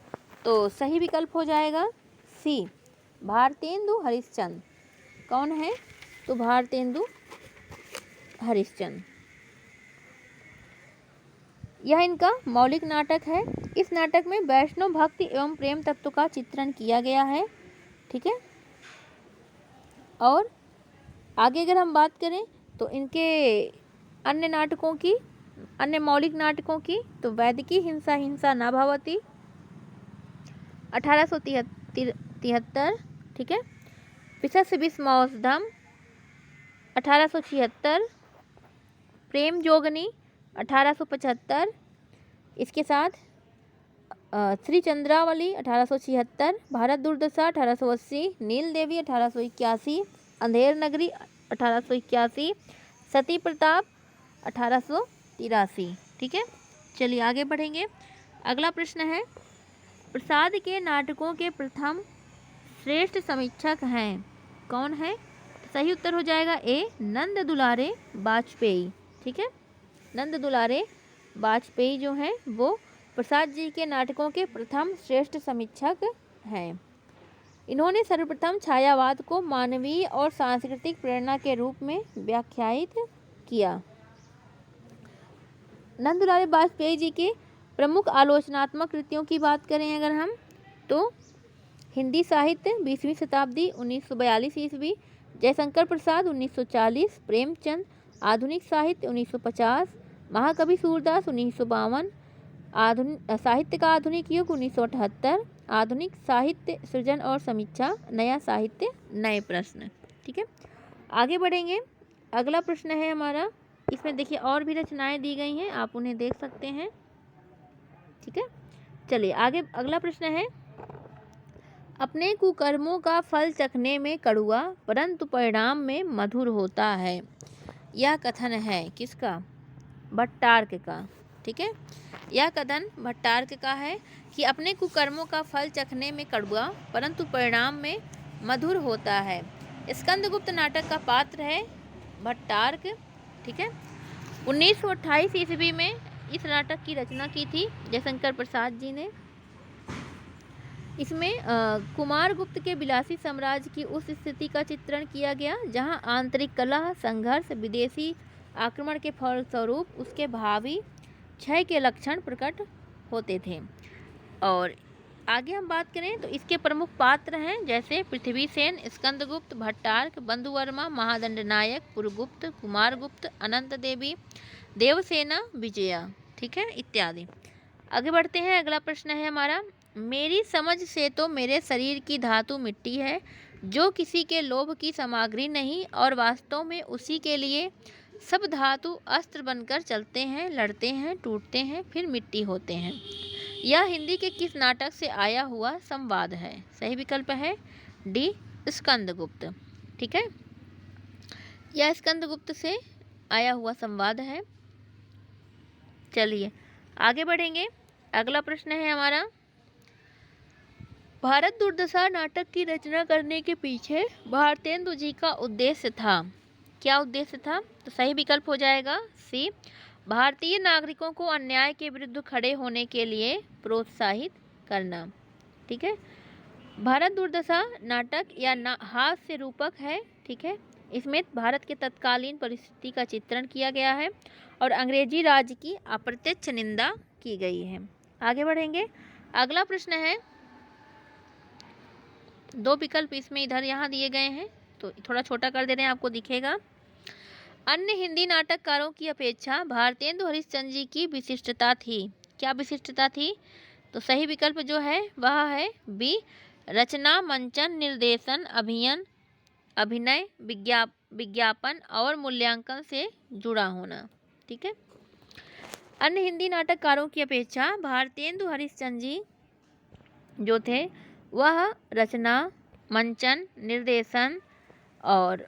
तो सही विकल्प हो जाएगा सी, भारतेंदु हरिश्चंद्र। कौन है? तो भारतेंदु हरिश्चंद्र। यह इनका मौलिक नाटक है। इस नाटक में वैष्णव भक्ति एवं प्रेम तत्व का चित्रण किया गया है। ठीक है। और आगे अगर हम बात करें तो इनके अन्य नाटकों की, अन्य मौलिक नाटकों की, तो वैदिकी हिंसा हिंसा न भवती 1873। ठीक है। पिशस्य विस्मौषधम 1876, प्रेम जोगनी 1875, इसके साथ श्री चंद्रावली 1876, भारत दुर्दशा 1880, नील देवी 1881, अंधेर नगरी 1881, सती प्रताप 1883। ठीक है। चलिए आगे बढ़ेंगे। अगला प्रश्न है, प्रसाद के नाटकों के प्रथम श्रेष्ठ समीक्षक हैं कौन है? सही उत्तर हो जाएगा ए, नंद दुलारे वाजपेयी। ठीक है। नंद दुलारे वाजपेयी जो हैं वो प्रसाद जी के नाटकों के प्रथम श्रेष्ठ समीक्षक हैं। इन्होंने सर्वप्रथम छायावाद को मानवीय और सांस्कृतिक प्रेरणा के रूप में व्याख्यायित किया। नंद दुलारे वाजपेयी जी के प्रमुख आलोचनात्मक कृतियों की बात करें अगर हम, तो हिंदी साहित्य 20वीं शताब्दी 1942 ईस्वी, जयशंकर प्रसाद 1940, प्रेमचंद आधुनिक साहित्य 1950, महाकवि सूरदास 1952, आधुनिक साहित्य का आधुनिक युग 1978, आधुनिक साहित्य सृजन और समीक्षा, नया साहित्य नए प्रश्न। ठीक है। आगे बढ़ेंगे। अगला प्रश्न है हमारा, इसमें देखिए और भी रचनाएं दी गई हैं, आप उन्हें देख सकते हैं। ठीक है। चलिए आगे अगला प्रश्न है, अपने कुकर्मों का फल चखने में कड़वा परंतु परिणाम में मधुर होता है। यह कथन है किसका? भट्टार्क का। ठीक है। यह कथन भट्टार्क का है कि अपने कुकर्मों का फल चखने में कड़वा परंतु परिणाम में मधुर होता है। स्कंदगुप्त नाटक का पात्र है भट्टार्क। ठीक है। 1928 ईस्वी में इस नाटक की रचना की थी जयशंकर प्रसाद जी ने। इसमें कुमारगुप्त के विलासी साम्राज्य की उस स्थिति का चित्रण किया गया जहां आंतरिक कलह, संघर्ष, विदेशी आक्रमण के फलस्वरूप उसके भावी क्षय के लक्षण प्रकट होते थे। और आगे हम बात करें तो इसके प्रमुख पात्र हैं जैसे पृथ्वीसेन, स्कंदगुप्त, भट्टार्क, बंधुवर्मा, महादंड नायक, पुरगुप्त, कुमारगुप्त, अनंत देवी, देवसेना, विजया। ठीक है, इत्यादि। आगे बढ़ते हैं। अगला प्रश्न है हमारा, मेरी समझ से तो मेरे शरीर की धातु मिट्टी है, जो किसी के लोभ की सामग्री नहीं और वास्तव में उसी के लिए सब धातु अस्त्र बनकर चलते हैं, लड़ते हैं, टूटते हैं, फिर मिट्टी होते हैं। यह हिंदी के किस नाटक से आया हुआ संवाद है? सही विकल्प है डी, स्कंदगुप्त। ठीक है, यह स्कंदगुप्त से आया हुआ संवाद है। चलिए आगे बढ़ेंगे। अगला प्रश्न है हमारा, भारत दुर्दशा नाटक की रचना करने के पीछे भारतेंदु जी का उद्देश्य था। क्या उद्देश्य था? तो सही विकल्प हो जाएगा सी, भारतीय नागरिकों को अन्याय के विरुद्ध खड़े होने के लिए प्रोत्साहित करना। ठीक है। भारत दुर्दशा नाटक या हास्य रूपक है। ठीक है। इसमें भारत के तत्कालीन परिस्थिति का चित्रण किया गया है और अंग्रेजी राज की अप्रत्यक्ष निंदा की गई है। आगे बढ़ेंगे। अगला प्रश्न है, 2 विकल्प इसमें इधर यहाँ दिए गए हैं, तो थोड़ा छोटा कर दे रहे हैं, आपको दिखेगा। अन्य हिंदी नाटककारों की अपेक्षा भारतेंदु हरिश्चंद्र जी की विशिष्टता थी। क्या विशिष्टता थी? तो सही विकल्प जो है वह है बी, रचना, मंचन, निर्देशन, अभिनय, विज्ञापन और मूल्यांकन से जुड़ा होना। ठीक है। अन्य हिंदी नाटककारों की अपेक्षा भारतेंदु हरिश्चंद्र जी जो थे वह रचना, मंचन, निर्देशन और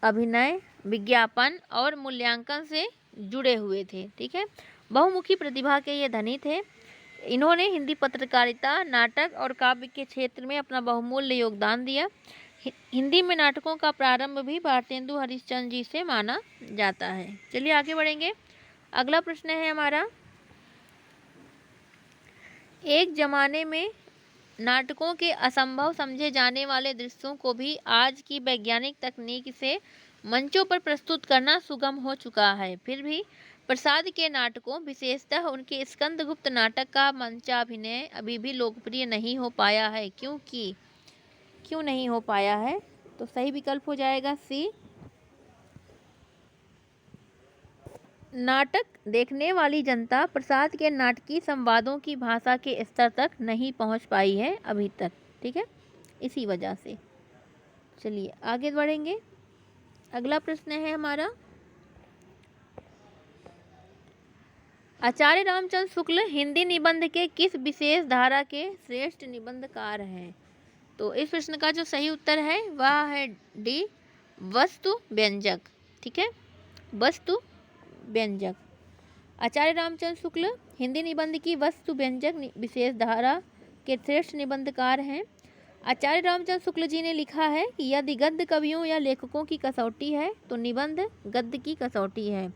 अभिनय, विज्ञापन और मूल्यांकन से जुड़े हुए थे। ठीक है। बहुमुखी प्रतिभा के ये धनी थे। इन्होंने हिंदी पत्रकारिता, नाटक और काव्य के क्षेत्र में अपना बहुमूल्य योगदान दिया। हिंदी में नाटकों का प्रारंभ भी भारतेंदु हरिश्चंद्र जी से माना जाता है। चलिए आगे बढ़ेंगे। अगला प्रश्न है हमारा, एक जमाने में नाटकों के असंभव समझे जाने वाले दृश्यों को भी आज की वैज्ञानिक तकनीक से मंचों पर प्रस्तुत करना सुगम हो चुका है। फिर भी प्रसाद के नाटकों, विशेषतः उनके स्कंदगुप्त नाटक का मंचाभिनय अभी भी लोकप्रिय नहीं हो पाया है। क्यों नहीं हो पाया है? तो सही विकल्प हो जाएगा सी, नाटक देखने वाली जनता प्रसाद के नाटकीय संवादों की भाषा के स्तर तक नहीं पहुंच पाई है अभी तक। ठीक है, इसी वजह से। चलिए आगे बढ़ेंगे। अगला प्रश्न है हमारा, आचार्य रामचंद्र शुक्ल हिंदी निबंध के किस विशेष धारा के श्रेष्ठ निबंधकार हैं? तो इस प्रश्न का जो सही उत्तर है वह है डी, वस्तु व्यंजक। ठीक है, वस्तु व्यंजक। आचार्य रामचंद्र शुक्ल हिंदी निबंध की वस्तु व्यंजक विशेष धारा के श्रेष्ठ निबंधकार हैं। आचार्य रामचंद्र शुक्ल जी ने लिखा है कि यदि गद्य कवियों या लेखकों की कसौटी है तो निबंध गद्य की कसौटी है।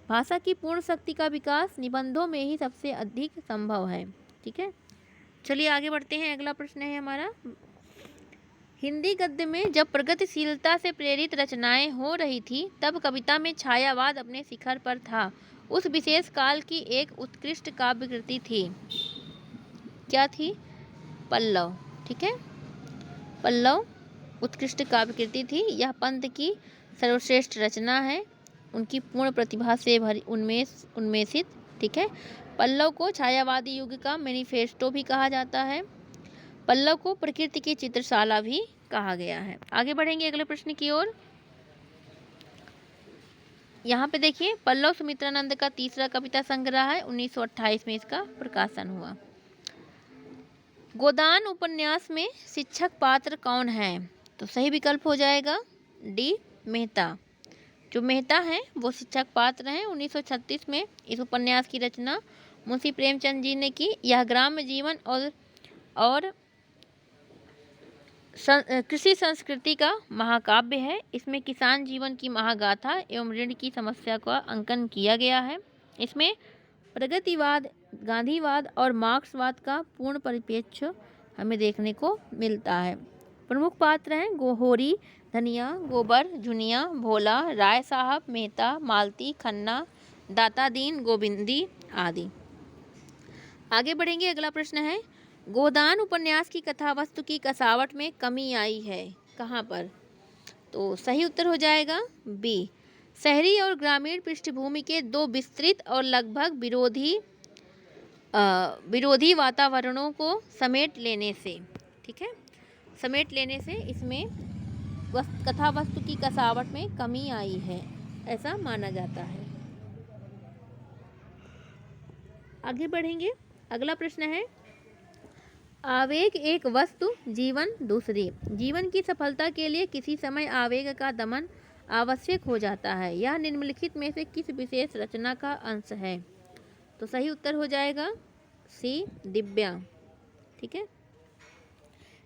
भाषा की पूर्ण शक्ति का विकास निबंधों में ही सबसे अधिक संभव है। ठीक है, चलिए आगे बढ़ते हैं। अगला प्रश्न है हमारा, हिंदी गद्य में जब प्रगतिशीलता से प्रेरित रचनाएं हो रही थी तब कविता में छायावाद अपने शिखर पर था। उस विशेष काल की एक उत्कृष्ट काव्य कृति थी। क्या थी? पल्लव। ठीक है, पल्लव उत्कृष्ट काव्य कृति थी। यह पंत की सर्वश्रेष्ठ रचना है, उनकी पूर्ण प्रतिभा से भरी उन्मेषित। ठीक है, पल्लव को छायावादी युग का मैनिफेस्टो भी कहा जाता है। पल्लव को प्रकृति की चित्रशाला भी कहा गया है। आगे बढ़ेंगे अगले प्रश्न की ओर। यहाँ पे देखिए, पल्लव सुमित्रानंद का तीसरा कविता संग्रह है, 1928 में इसका प्रकाशन हुआ। गोदान उपन्यास में शिक्षक पात्र कौन है? तो सही विकल्प हो जाएगा डी, मेहता। जो मेहता हैं वो शिक्षक पात्र हैं। 1936 में इस उपन्यास की रचना मुंशी प्रेमचंद जी ने की। यह ग्राम्य जीवन और कृषि संस्कृति का महाकाव्य है। इसमें किसान जीवन की महागाथा एवं ऋण की समस्या का अंकन किया गया है। इसमें प्रगतिवाद, गांधीवाद और मार्क्सवाद का पूर्ण परिप्रेक्ष्य हमें देखने को मिलता है। प्रमुख पात्र हैं गोहोरी, धनिया, गोबर, जुनिया, भोला, राय साहब, मेहता, मालती, खन्ना, दाता दीन, गोविंदी आदि। आगे बढ़ेंगे। अगला प्रश्न है, गोदान उपन्यास की कथा वस्तु की कसावट में कमी आई है, कहाँ पर? तो सही उत्तर हो जाएगा बी, शहरी और ग्रामीण पृष्ठभूमि के दो विस्तृत और लगभग विरोधी वातावरणों को समेट लेने से। ठीक है, समेट लेने से इसमें कथा वस्तु की कसावट में कमी आई है, ऐसा माना जाता है। आगे बढ़ेंगे। अगला प्रश्न है, आवेग एक वस्तु, जीवन दूसरी। जीवन की सफलता के लिए किसी समय आवेग का दमन आवश्यक हो जाता है। यह निम्नलिखित में से किस विशेष रचना का अंश है? तो सही उत्तर हो जाएगा सी, दिव्या। ठीक है,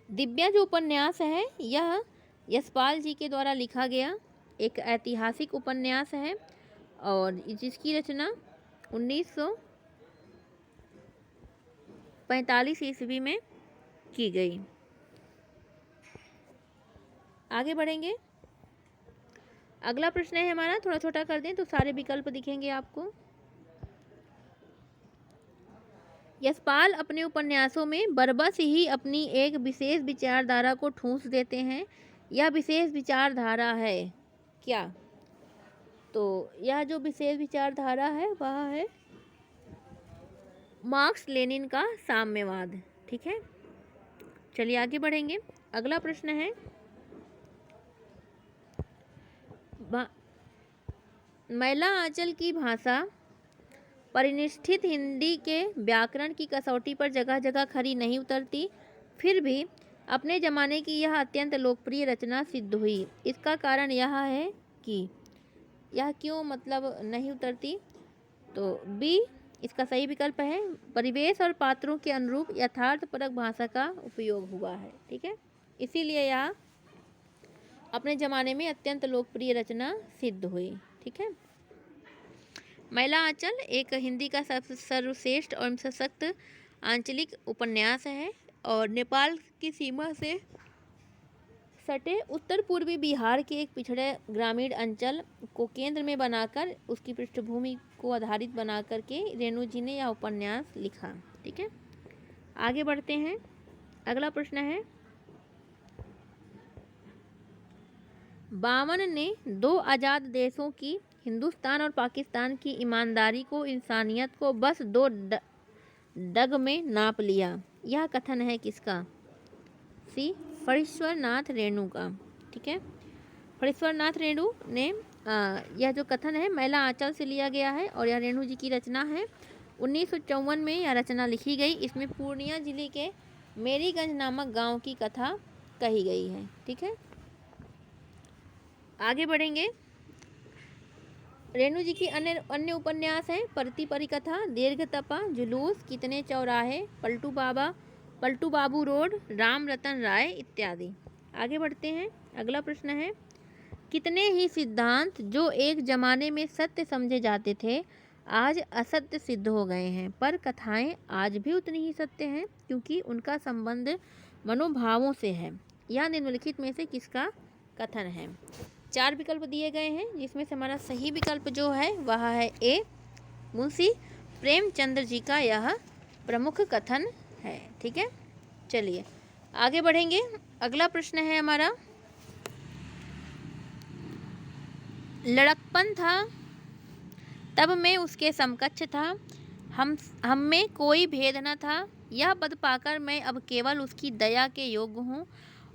दिव्या जो उपन्यास है यह यशपाल जी के द्वारा लिखा गया एक ऐतिहासिक उपन्यास है और जिसकी रचना 1945 ईस्वी में की गई। आगे बढ़ेंगे। अगला प्रश्न है हमारा, थोड़ा छोटा कर दें तो सारे विकल्प दिखेंगे आपको। यशपाल अपने उपन्यासों में बरबस ही अपनी एक विशेष विचारधारा को ठूंस देते हैं। यह विशेष विचारधारा है क्या? तो यह जो विशेष विचारधारा है वह है मार्क्स लेनिन का साम्यवाद। ठीक है, चलिए आगे बढ़ेंगे। अगला प्रश्न है, मैला आंचल की भाषा परिनिष्ठित हिंदी के व्याकरण की कसौटी पर जगह जगह खरी नहीं उतरती, फिर भी अपने ज़माने की यह अत्यंत लोकप्रिय रचना सिद्ध हुई। इसका कारण यह है कि यह क्यों मतलब नहीं उतरती? तो बी इसका सही विकल्प है, परिवेश और पात्रों के अनुरूप यथार्थपरक भाषा का उपयोग हुआ है। ठीक है, इसीलिए यह अपने ज़माने में अत्यंत लोकप्रिय रचना सिद्ध हुई। ठीक है, मैला आंचल एक हिंदी का सर्वश्रेष्ठ और सशक्त आंचलिक उपन्यास है और नेपाल की सीमा से सटे उत्तर पूर्वी बिहार के एक पिछड़े ग्रामीण अंचल को केंद्र में बनाकर उसकी पृष्ठभूमि को आधारित बना करके रेणु जी ने यह उपन्यास लिखा। ठीक है, आगे बढ़ते हैं। अगला प्रश्न है, बावन ने दो आज़ाद देशों की, हिंदुस्तान और पाकिस्तान की ईमानदारी को, इंसानियत को बस दो डग में नाप लिया। यह कथन है किसका? सी फणीश्वर नाथ रेणु का। ठीक है, फणीश्वर नाथ रेणु ने यह जो कथन है मैला आंचल से लिया गया है और यह रेणु जी की रचना है। 1954 में यह रचना लिखी गई। इसमें पूर्णिया जिले के मेरीगंज नामक गांव की कथा कही गई है। ठीक है, आगे बढ़ेंगे। रेणु जी की अन्य उपन्यास हैं परती परिकथा, दीर्घ तपा, जुलूस, कितने चौराहे, पलटू बाबू रोड, राम रतन राय इत्यादि। आगे बढ़ते हैं। अगला प्रश्न है, कितने ही सिद्धांत जो एक जमाने में सत्य समझे जाते थे आज असत्य सिद्ध हो गए हैं, पर कथाएं आज भी उतनी ही सत्य हैं क्योंकि उनका संबंध मनोभावों से है। यह निम्नलिखित में से किसका कथन है? 4 विकल्प दिए गए हैं जिसमें से हमारा सही विकल्प जो है वह है ए, मुंशी प्रेमचंद्र जी का यह प्रमुख कथन है। ठीक है, चलिए आगे बढ़ेंगे। अगला प्रश्न है हमारा, लड़कपन था तब मैं उसके समकक्ष था, हम में कोई भेद न था, यह पद पाकर मैं अब केवल उसकी दया के योग्य हूँ।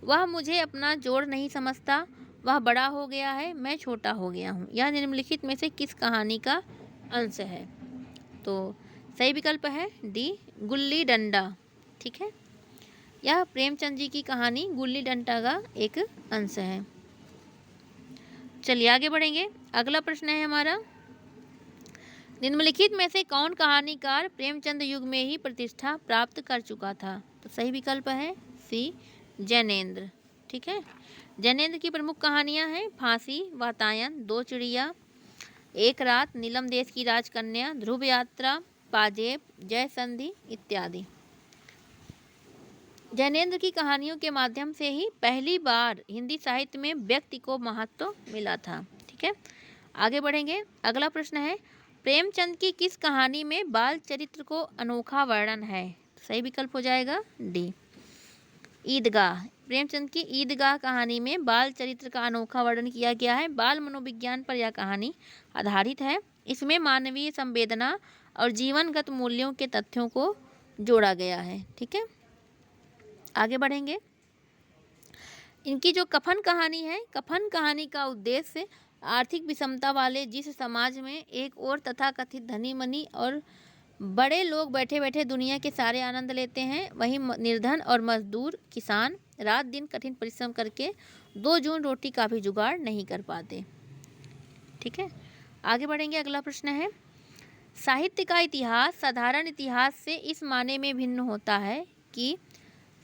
वह मुझे अपना जोड़ नहीं समझता, वह बड़ा हो गया है, मैं छोटा हो गया हूँ। यह निम्नलिखित में से किस कहानी का अंश है? तो सही विकल्प है डी, गुल्ली डंडा। ठीक है, यह प्रेमचंद जी की कहानी गुल्ली डंडा का एक अंश है। चलिए आगे बढ़ेंगे। अगला प्रश्न है हमारा, निम्नलिखित में से कौन कहानीकार प्रेमचंद युग में ही प्रतिष्ठा प्राप्त कर चुका था? तो सही विकल्प है सी, जैनेन्द्र। ठीक है, जैनेन्द्र की प्रमुख कहानियां हैं फांसी, वातायन, दो चिड़िया, एक रात, नीलम देश की राजकन्या, ध्रुव यात्रा, पाजेब, जय संधि इत्यादि। जैनेन्द्र की कहानियों के माध्यम से ही पहली बार हिंदी साहित्य में व्यक्ति को महत्व मिला था। ठीक है, आगे बढ़ेंगे। अगला प्रश्न है, प्रेमचंद की किस कहानी में बाल चरित्र को अनोखा वर्णन है? सही विकल्प हो जाएगा डी, ईदगाह। प्रेमचंद की ईदगाह कहानी में बाल चरित्र का अनोखा वर्णन किया गया है। बाल मनोविज्ञान पर यह कहानी आधारित है। इसमें मानवीय संवेदना और जीवनगत मूल्यों के तथ्यों को जोड़ा गया है। ठीक है, आगे बढ़ेंगे। इनकी जो कफन कहानी है, कफन कहानी का उद्देश्य आर्थिक विषमता वाले जिस समाज में एक और तथाकथित धनी मनी और बड़े लोग बैठे बैठे दुनिया के सारे आनंद लेते हैं, वहीं निर्धन और मजदूर किसान रात दिन कठिन परिश्रम करके 2 जून रोटी का भी जुगाड़ नहीं कर पाते। ठीक है, आगे बढ़ेंगे। अगला प्रश्न है, साहित्य का इतिहास साधारण इतिहास से इस माने में भिन्न होता है कि,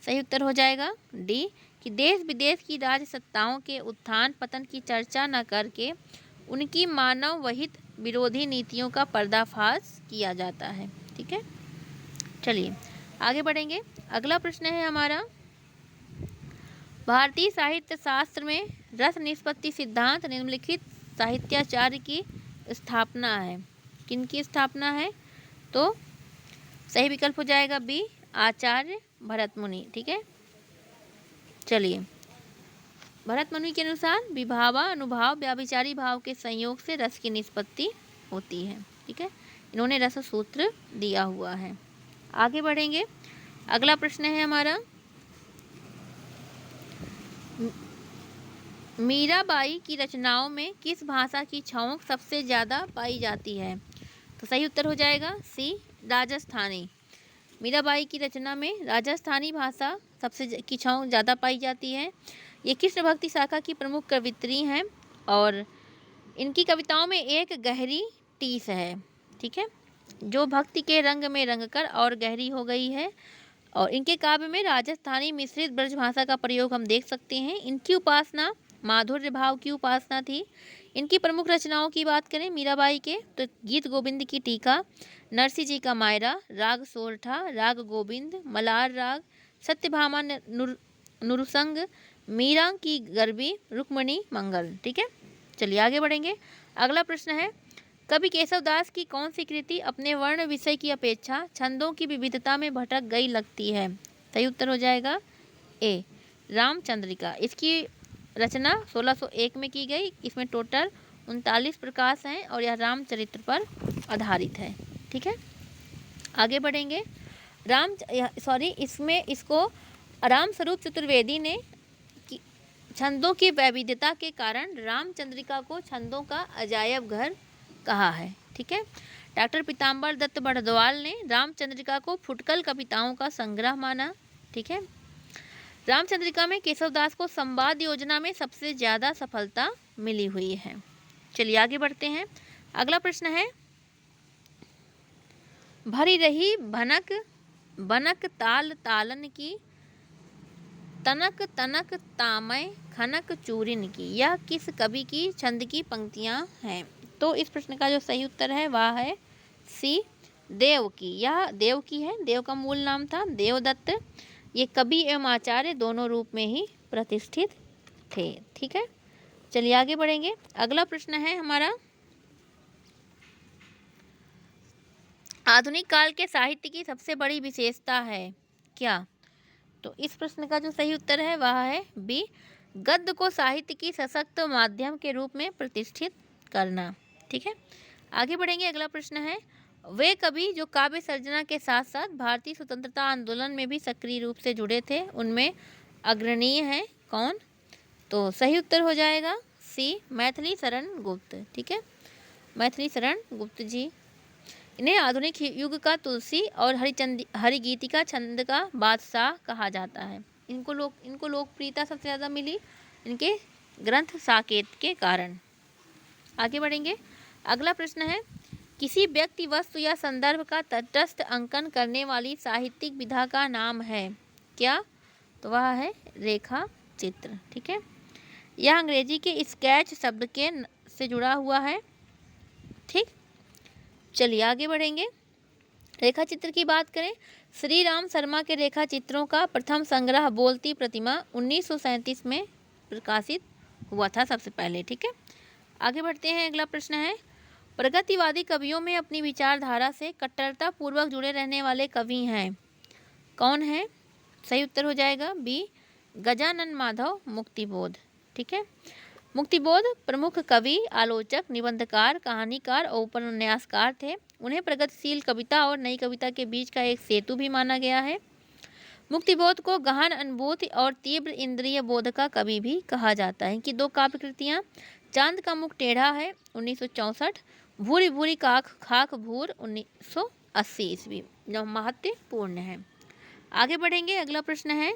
सही उत्तर हो जाएगा डी, कि देश विदेश की राजसत्ताओं के उत्थान पतन की चर्चा न करके उनकी मानव वहित विरोधी नीतियों का पर्दाफाश किया जाता है। ठीक है, चलिए आगे बढ़ेंगे। अगला प्रश्न है हमारा, भारतीय साहित्य शास्त्र में रस निष्पत्ति सिद्धांत निम्नलिखित साहित्याचार्य की स्थापना है। किनकी स्थापना है? तो सही विकल्प हो जाएगा बी, आचार्य भरत मुनि। ठीक है, चलिए भरत मुनि के अनुसार विभावा अनुभाव व्याभिचारी भाव के संयोग से रस की निष्पत्ति होती है। ठीक है, इन्होंने रस सूत्र दिया हुआ है। आगे बढ़ेंगे। अगला प्रश्न है हमारा, मीराबाई की रचनाओं में किस भाषा की छौंक सबसे ज़्यादा पाई जाती है? तो सही उत्तर हो जाएगा सी, राजस्थानी। मीराबाई की रचना में राजस्थानी भाषा सबसे की छौंक ज़्यादा पाई जाती है। ये कृष्ण भक्ति शाखा की प्रमुख कवित्री हैं और इनकी कविताओं में एक गहरी टीस है। ठीक है, जो भक्ति के रंग में रंगकर और गहरी हो गई है। और इनके काव्य में राजस्थानी मिश्रित ब्रज भाषा का प्रयोग हम देख सकते हैं। इनकी उपासना माधुर्य भाव की उपासना थी। इनकी प्रमुख रचनाओं की बात करें मीराबाई के, तो गीत गोविंद की टीका, नरसिंह जी का मायरा, राग सोरठा, राग गोविंद, मलार राग, सत्यभामा नुरसंग, मीरा की गरबी, रुक्मणी मंगल। ठीक है, चलिए आगे बढ़ेंगे। अगला प्रश्न है, कवि केशवदास की कौन सी कृति अपने वर्ण विषय की अपेक्षा छंदों की विविधता में भटक गई लगती है? सही उत्तर हो जाएगा ए, रामचंद्रिका। इसकी रचना 1601 में की गई। इसमें टोटल 39 प्रकाश हैं और यह रामचरित्र पर आधारित है। ठीक है, आगे बढ़ेंगे। इसको रामस्वरूप चतुर्वेदी ने छंदों की वैविध्यता के कारण रामचंद्रिका को छंदों का अजायब घर कहा है। ठीक है, डॉक्टर पीताम्बर दत्त बड़दवाल ने रामचंद्रिका को फुटकल कविताओं का संग्रह माना। ठीक है, रामचंद्रिका में केशवदास को संवाद योजना में सबसे ज़्यादा सफलता मिली हुई है। चलिए आगे बढ़ते हैं। अगला प्रश्न है, भरी रही भनक बनक ताल तालन की, तनक तनक तामय खनक चूरिन की, यह किस कवि की छंद की पंक्तियां हैं? तो इस प्रश्न का जो सही उत्तर है वह है सी, देव की। यह देव की है, देव का मूल नाम था देवदत्त। ये कवि एवं आचार्य दोनों रूप में ही प्रतिष्ठित थे। ठीक है, चलिए आगे बढ़ेंगे। अगला प्रश्न है हमारा, आधुनिक काल के साहित्य की सबसे बड़ी विशेषता है क्या? तो इस प्रश्न का जो सही उत्तर है वह है बी, गद्य को साहित्य की सशक्त माध्यम के रूप में प्रतिष्ठित करना। ठीक है, आगे बढ़ेंगे। अगला प्रश्न है, वे कवि जो काव्य सर्जना के साथ साथ भारतीय स्वतंत्रता आंदोलन में भी सक्रिय रूप से जुड़े थे, उनमें अग्रणीय हैं कौन? तो सही उत्तर हो जाएगा सी, मैथिली शरण गुप्त। ठीक है, मैथिली शरण गुप्त जी। इन्हें आधुनिक युग का तुलसी और हरिगीतिका छंद का बादशाह कहा जाता है। इनको लोकप्रियता सबसे ज़्यादा मिली इनके ग्रंथ साकेत के कारण। आगे बढ़ेंगे। अगला प्रश्न है, किसी व्यक्ति वस्तु या संदर्भ का तटस्थ अंकन करने वाली साहित्यिक विधा का नाम है क्या? तो वह है रेखा चित्र। ठीक है, यह अंग्रेजी के स्केच शब्द के से जुड़ा हुआ है। ठीक, चलिए आगे बढ़ेंगे। रेखा चित्र की बात करें, श्री राम शर्मा के रेखा चित्रों का प्रथम संग्रह बोलती प्रतिमा 1937 में प्रकाशित हुआ था सबसे पहले। ठीक है, आगे बढ़ते हैं। अगला प्रश्न है, प्रगतिवादी कवियों में अपनी विचारधारा से कट्टरता पूर्वक जुड़े रहने वाले कवि हैं कौन है? सही उत्तर हो जाएगा बी, गजानन माधव मुक्तिबोध। ठीक है, मुक्तिबोध प्रमुख कवि, आलोचक, निबंधकार, कहानीकार और उपन्यासकार थे। उन्हें प्रगतिशील कविता और नई कविता के बीच का एक सेतु भी माना गया है। मुक्तिबोध को गहन अनुभूति और तीव्र इंद्रिय बोध का कवि भी कहा जाता है। इनकी दो काव्य कृतियाँ, चांद का मुख टेढ़ा है 1964, भूरी भूरी खाक भूर 1980 ईस्वी, जो महत्वपूर्ण है। आगे बढ़ेंगे। अगला प्रश्न है,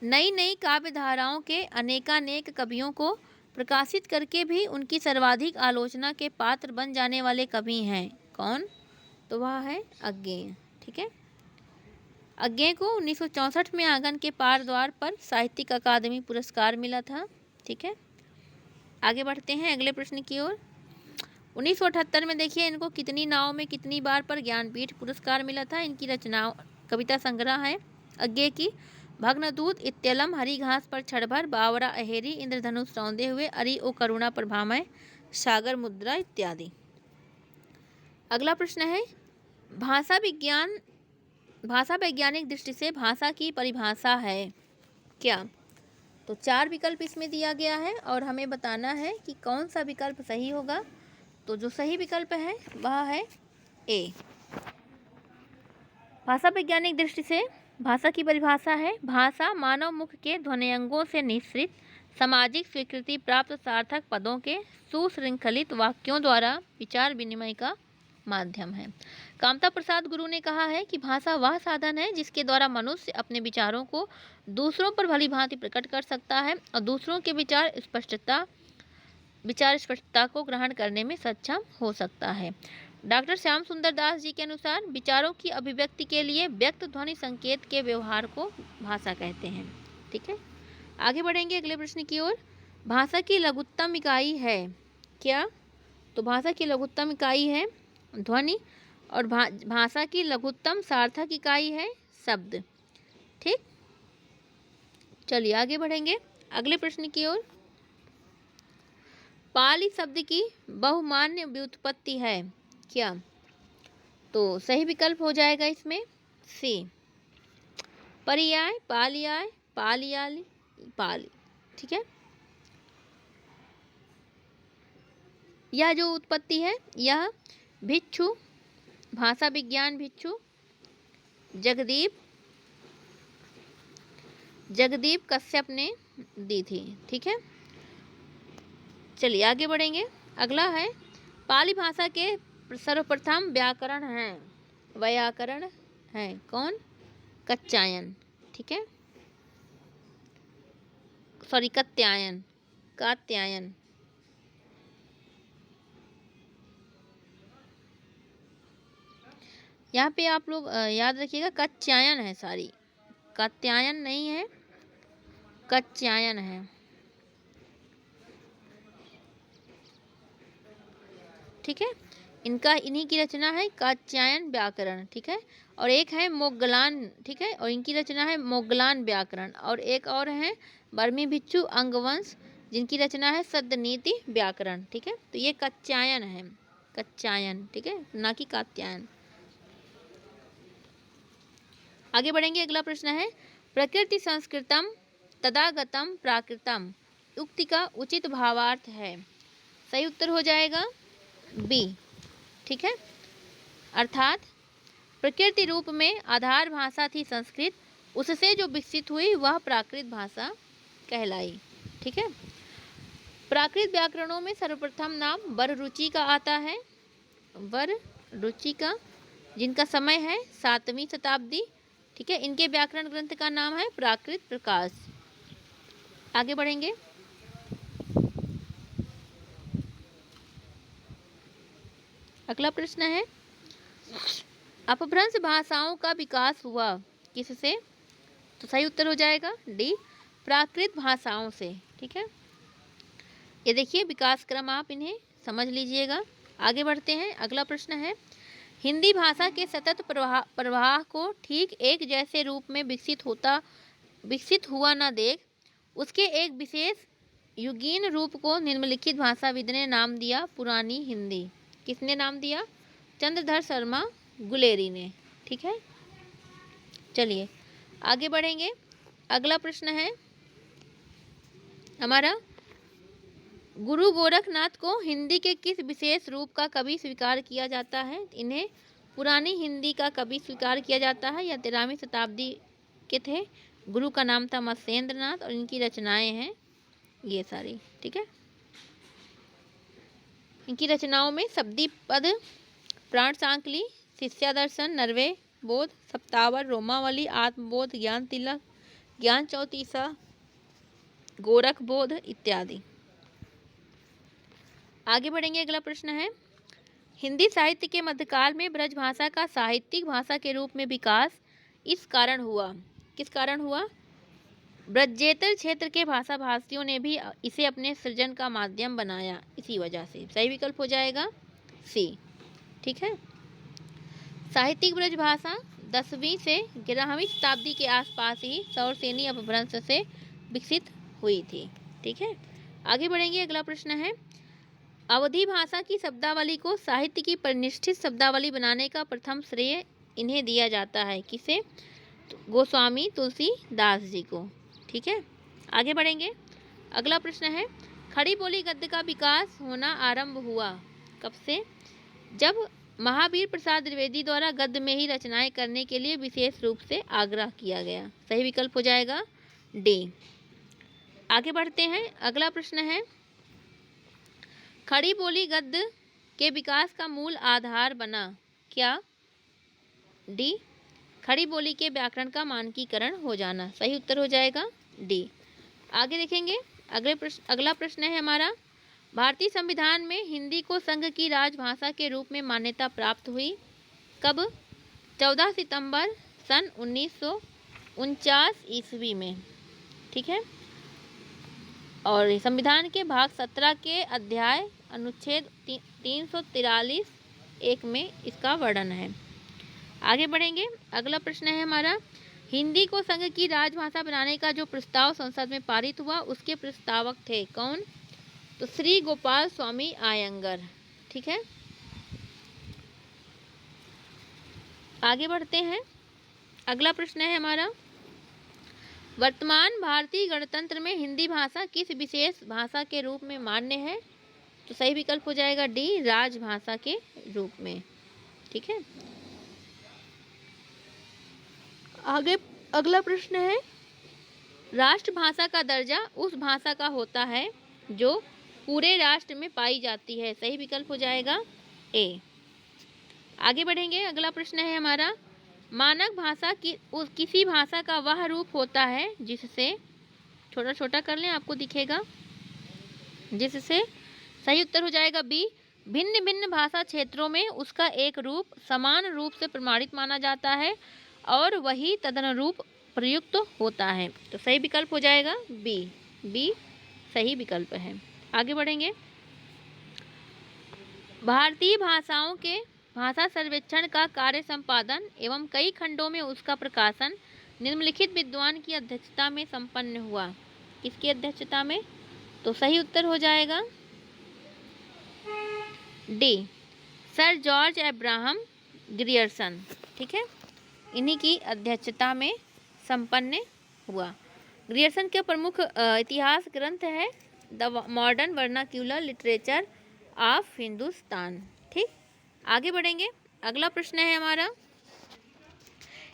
नई नई काव्य धाराओं के अनेकानेक कवियों को प्रकाशित करके भी उनकी सर्वाधिक आलोचना के पात्र बन जाने वाले कवि हैं कौन? तो वह है अज्ञेय। ठीक है, अज्ञेय को 1964 में आंगन के पार द्वार पर साहित्यिक अकादमी पुरस्कार मिला था। ठीक है, आगे बढ़ते हैं अगले प्रश्न की ओर। 1978 में देखिए इनको कितनी नाव में कितनी बार पर ज्ञानपीठ पुरस्कार मिला था। इनकी रचनाओं कविता संग्रह है अज्ञे की, भग्नदूत, इत्यलम, हरी घास पर छड़भर, बावरा अहेरी, इंद्रधनुष रौंदे हुए, अरि ओ करुणा प्रभामय, सागर मुद्रा इत्यादि। अगला प्रश्न है भाषा वैज्ञानिक दृष्टि से भाषा की परिभाषा है क्या। तो 4 विकल्प इसमें दिया गया है और हमें बताना है कि कौन सा विकल्प सही होगा। तो जो सही विकल्प है वह है ए। भाषा वैज्ञानिक दृष्टि से भाषा की परिभाषा है, भाषा मानव मुख के ध्वन्यंगों से निःसृत सामाजिक स्वीकृति प्राप्त सार्थक पदों के सुशृंखलित वाक्यों द्वारा विचार विनिमय का माध्यम है। कामता प्रसाद गुरु ने कहा है कि भाषा वह साधन है जिसके द्वारा मनुष्य अपने विचारों को दूसरों पर भली भांति प्रकट कर सकता है और दूसरों के विचार स्पष्टता को ग्रहण करने में सक्षम हो सकता है। डॉक्टर श्याम सुंदर दास जी के अनुसार विचारों की अभिव्यक्ति के लिए व्यक्त ध्वनि संकेत के व्यवहार को भाषा कहते हैं। ठीक है, आगे बढ़ेंगे अगले प्रश्न की ओर। भाषा की लघुत्तम इकाई है क्या। तो भाषा की लघुत्तम इकाई है ध्वनि और भाषा की लघुत्तम सार्थक इकाई है शब्द। ठीक, चलिए आगे बढ़ेंगे अगले प्रश्न की ओर। पाली शब्द की बहुमान्य व्युत्पत्ति है क्या। तो सही विकल्प हो जाएगा इसमें सी, पर्याय, पालियाय, पालियाली, पाली। ठीक है, यह जो उत्पत्ति है यह भिक्षु, भाषा विज्ञान भिक्षु जगदीप कश्यप ने दी थी। ठीक है, चलिए आगे बढ़ेंगे। अगला है पाली भाषा के सर्वप्रथम व्याकरण है कौन, कच्चायन। ठीक है, सॉरी कात्यायन। यहाँ पे आप लोग याद रखिएगा कच्चायन है, सारी कात्यायन नहीं है, कच्चायन है। ठीक है, इन्हीं की रचना है कात्यायन व्याकरण। ठीक है, और एक है मोगलान। ठीक है, और इनकी रचना है मोगलान व्याकरण। और एक और है बर्मी भिक्षु अंगवंश, जिनकी रचना है सद्नीति व्याकरण। ठीक है, तो ये कच्चायन है, कच्चायन। ठीक है, ना कि कात्यायन। आगे बढ़ेंगे अगला प्रश्न है प्रकृति संस्कृतम तदागतम प्राकृतम उक्ति का उचित भावार्थ है। सही उत्तर हो जाएगा बी। ठीक है, अर्थात प्रकृति रूप में आधार भाषा थी संस्कृत, उससे जो विकसित हुई वह प्राकृत भाषा कहलाई। ठीक है, प्राकृत व्याकरणों में सर्वप्रथम नाम वररुचि का आता है, वररुचि का, जिनका समय है 7वीं शताब्दी। ठीक है, इनके व्याकरण ग्रंथ का नाम है प्राकृत प्रकाश। आगे बढ़ेंगे। अगला प्रश्न है अपभ्रंश भाषाओं का विकास हुआ किससे। तो सही उत्तर हो जाएगा डी, प्राकृत भाषाओं से। ठीक है, ये देखिए विकास क्रम, आप इन्हें समझ लीजिएगा। आगे बढ़ते हैं अगला प्रश्न है हिंदी भाषा के सतत प्रवाह को ठीक एक जैसे रूप में विकसित हुआ न देख उसके एक विशेष युगीन रूप को निम्नलिखित भाषाविद ने नाम दिया पुरानी हिंदी। किसने नाम दिया, चंद्रधर शर्मा गुलेरी ने। ठीक है, चलिए आगे बढ़ेंगे। अगला प्रश्न है हमारा गुरु गोरखनाथ को हिंदी के किस विशेष रूप का कवि स्वीकार किया जाता है। इन्हें पुरानी हिंदी का कवि स्वीकार किया जाता है। यह 13वीं शताब्दी के थे। गुरु का नाम था मत्स्येंद्र नाथ और इनकी रचनाएं हैं ये सारी। ठीक है, इनकी रचनाओं में शब्दी पद, प्राण सांकली, शिष्यादर्शन, नरवे बोध, सप्तावर, रोमावली, आत्मबोध, ज्ञान तिलक, ज्ञान चौतीसा, गोरख बोध इत्यादि। आगे बढ़ेंगे। अगला प्रश्न है हिंदी साहित्य के मध्यकाल में ब्रज भाषा का साहित्यिक भाषा के रूप में विकास इस कारण हुआ, किस कारण हुआ। ब्रजेतर क्षेत्र के भाषा भाषियों ने भी इसे अपने सृजन का माध्यम बनाया, इसी वजह से। सही विकल्प हो जाएगा सी। ठीक है। साहित्यिक ब्रज भाषा 10वीं से 11वीं शताब्दी के आसपास ही सौरसेनी अपभ्रंश से विकसित हुई थी। ठीक है। आगे बढ़ेंगे। अगला प्रश्न है, अवधी भाषा की शब्दावली को साहित्य की परिनिष्ठित शब्दावली बनाने का प्रथम श्रेय इन्हें दिया जाता है। किसे? गोस्वामी तुलसीदास जी को। ठीक है। आगे बढ़ेंगे। अगला प्रश्न है, खड़ी बोली गद्य का विकास होना आरंभ हुआ कब से? जब महावीर प्रसाद द्विवेदी द्वारा गद्य में ही रचनाएं करने के लिए विशेष रूप से आग्रह किया गया। सही विकल्प हो जाएगा डी। आगे बढ़ते हैं। अगला प्रश्न है, खड़ी बोली गद्य के विकास का मूल आधार बना क्या? डी, खड़ी बोली के व्याकरण का मानकीकरण हो जाना। सही उत्तर हो जाएगा डी। आगे देखेंगे। अगला प्रश्न है हमारा, भारतीय संविधान में हिंदी को संघ की राजभाषा के रूप में मान्यता प्राप्त हुई कब? 14 सितंबर सन 1949 ईस्वी में। ठीक है। और संविधान के भाग 17 के अध्याय अनुच्छेद 343 1 में इसका वर्णन है। आगे बढ़ेंगे। अगला प्रश्न है हमारा, हिंदी को संघ की राजभाषा बनाने का जो प्रस्ताव संसद में पारित हुआ उसके प्रस्तावक थे कौन? तो श्री गोपाल स्वामी आयंगर। ठीक है। आगे बढ़ते हैं। अगला प्रश्न है हमारा, वर्तमान भारतीय गणतंत्र में हिंदी भाषा किस विशेष भाषा के रूप में मान्य है? तो सही विकल्प हो जाएगा डी, राजभाषा के रूप में। ठीक है। आगे अगला प्रश्न है, राष्ट्रभाषा का दर्जा उस भाषा का होता है जो पूरे राष्ट्र में पाई जाती है। सही विकल्प हो जाएगा ए। आगे बढ़ेंगे। अगला प्रश्न है हमारा, मानक भाषा की किसी भाषा का वह रूप होता है जिससे, छोटा छोटा कर लें आपको दिखेगा, जिससे, सही उत्तर हो जाएगा बी, भिन्न भिन्न भाषा क्षेत्रों में उसका एक रूप समान रूप से प्रमाणित माना जाता है और वही तदनुरूप प्रयुक्त होता है। तो सही विकल्प हो जाएगा बी सही विकल्प है। आगे बढ़ेंगे। भारतीय भाषाओं के भाषा सर्वेक्षण का कार्य संपादन एवं कई खंडों में उसका प्रकाशन निम्नलिखित विद्वान की अध्यक्षता में संपन्न हुआ। किसकी अध्यक्षता में? तो सही उत्तर हो जाएगा D, sir George Abraham Grierson. ठीक है। इन्हीं की अध्यक्षता में संपन्न हुआ। ग्रियर्सन के प्रमुख इतिहास ग्रंथ है the modern vernacular literature of Hindustan. ठीक। आगे बढ़ेंगे। अगला प्रश्न है हमारा,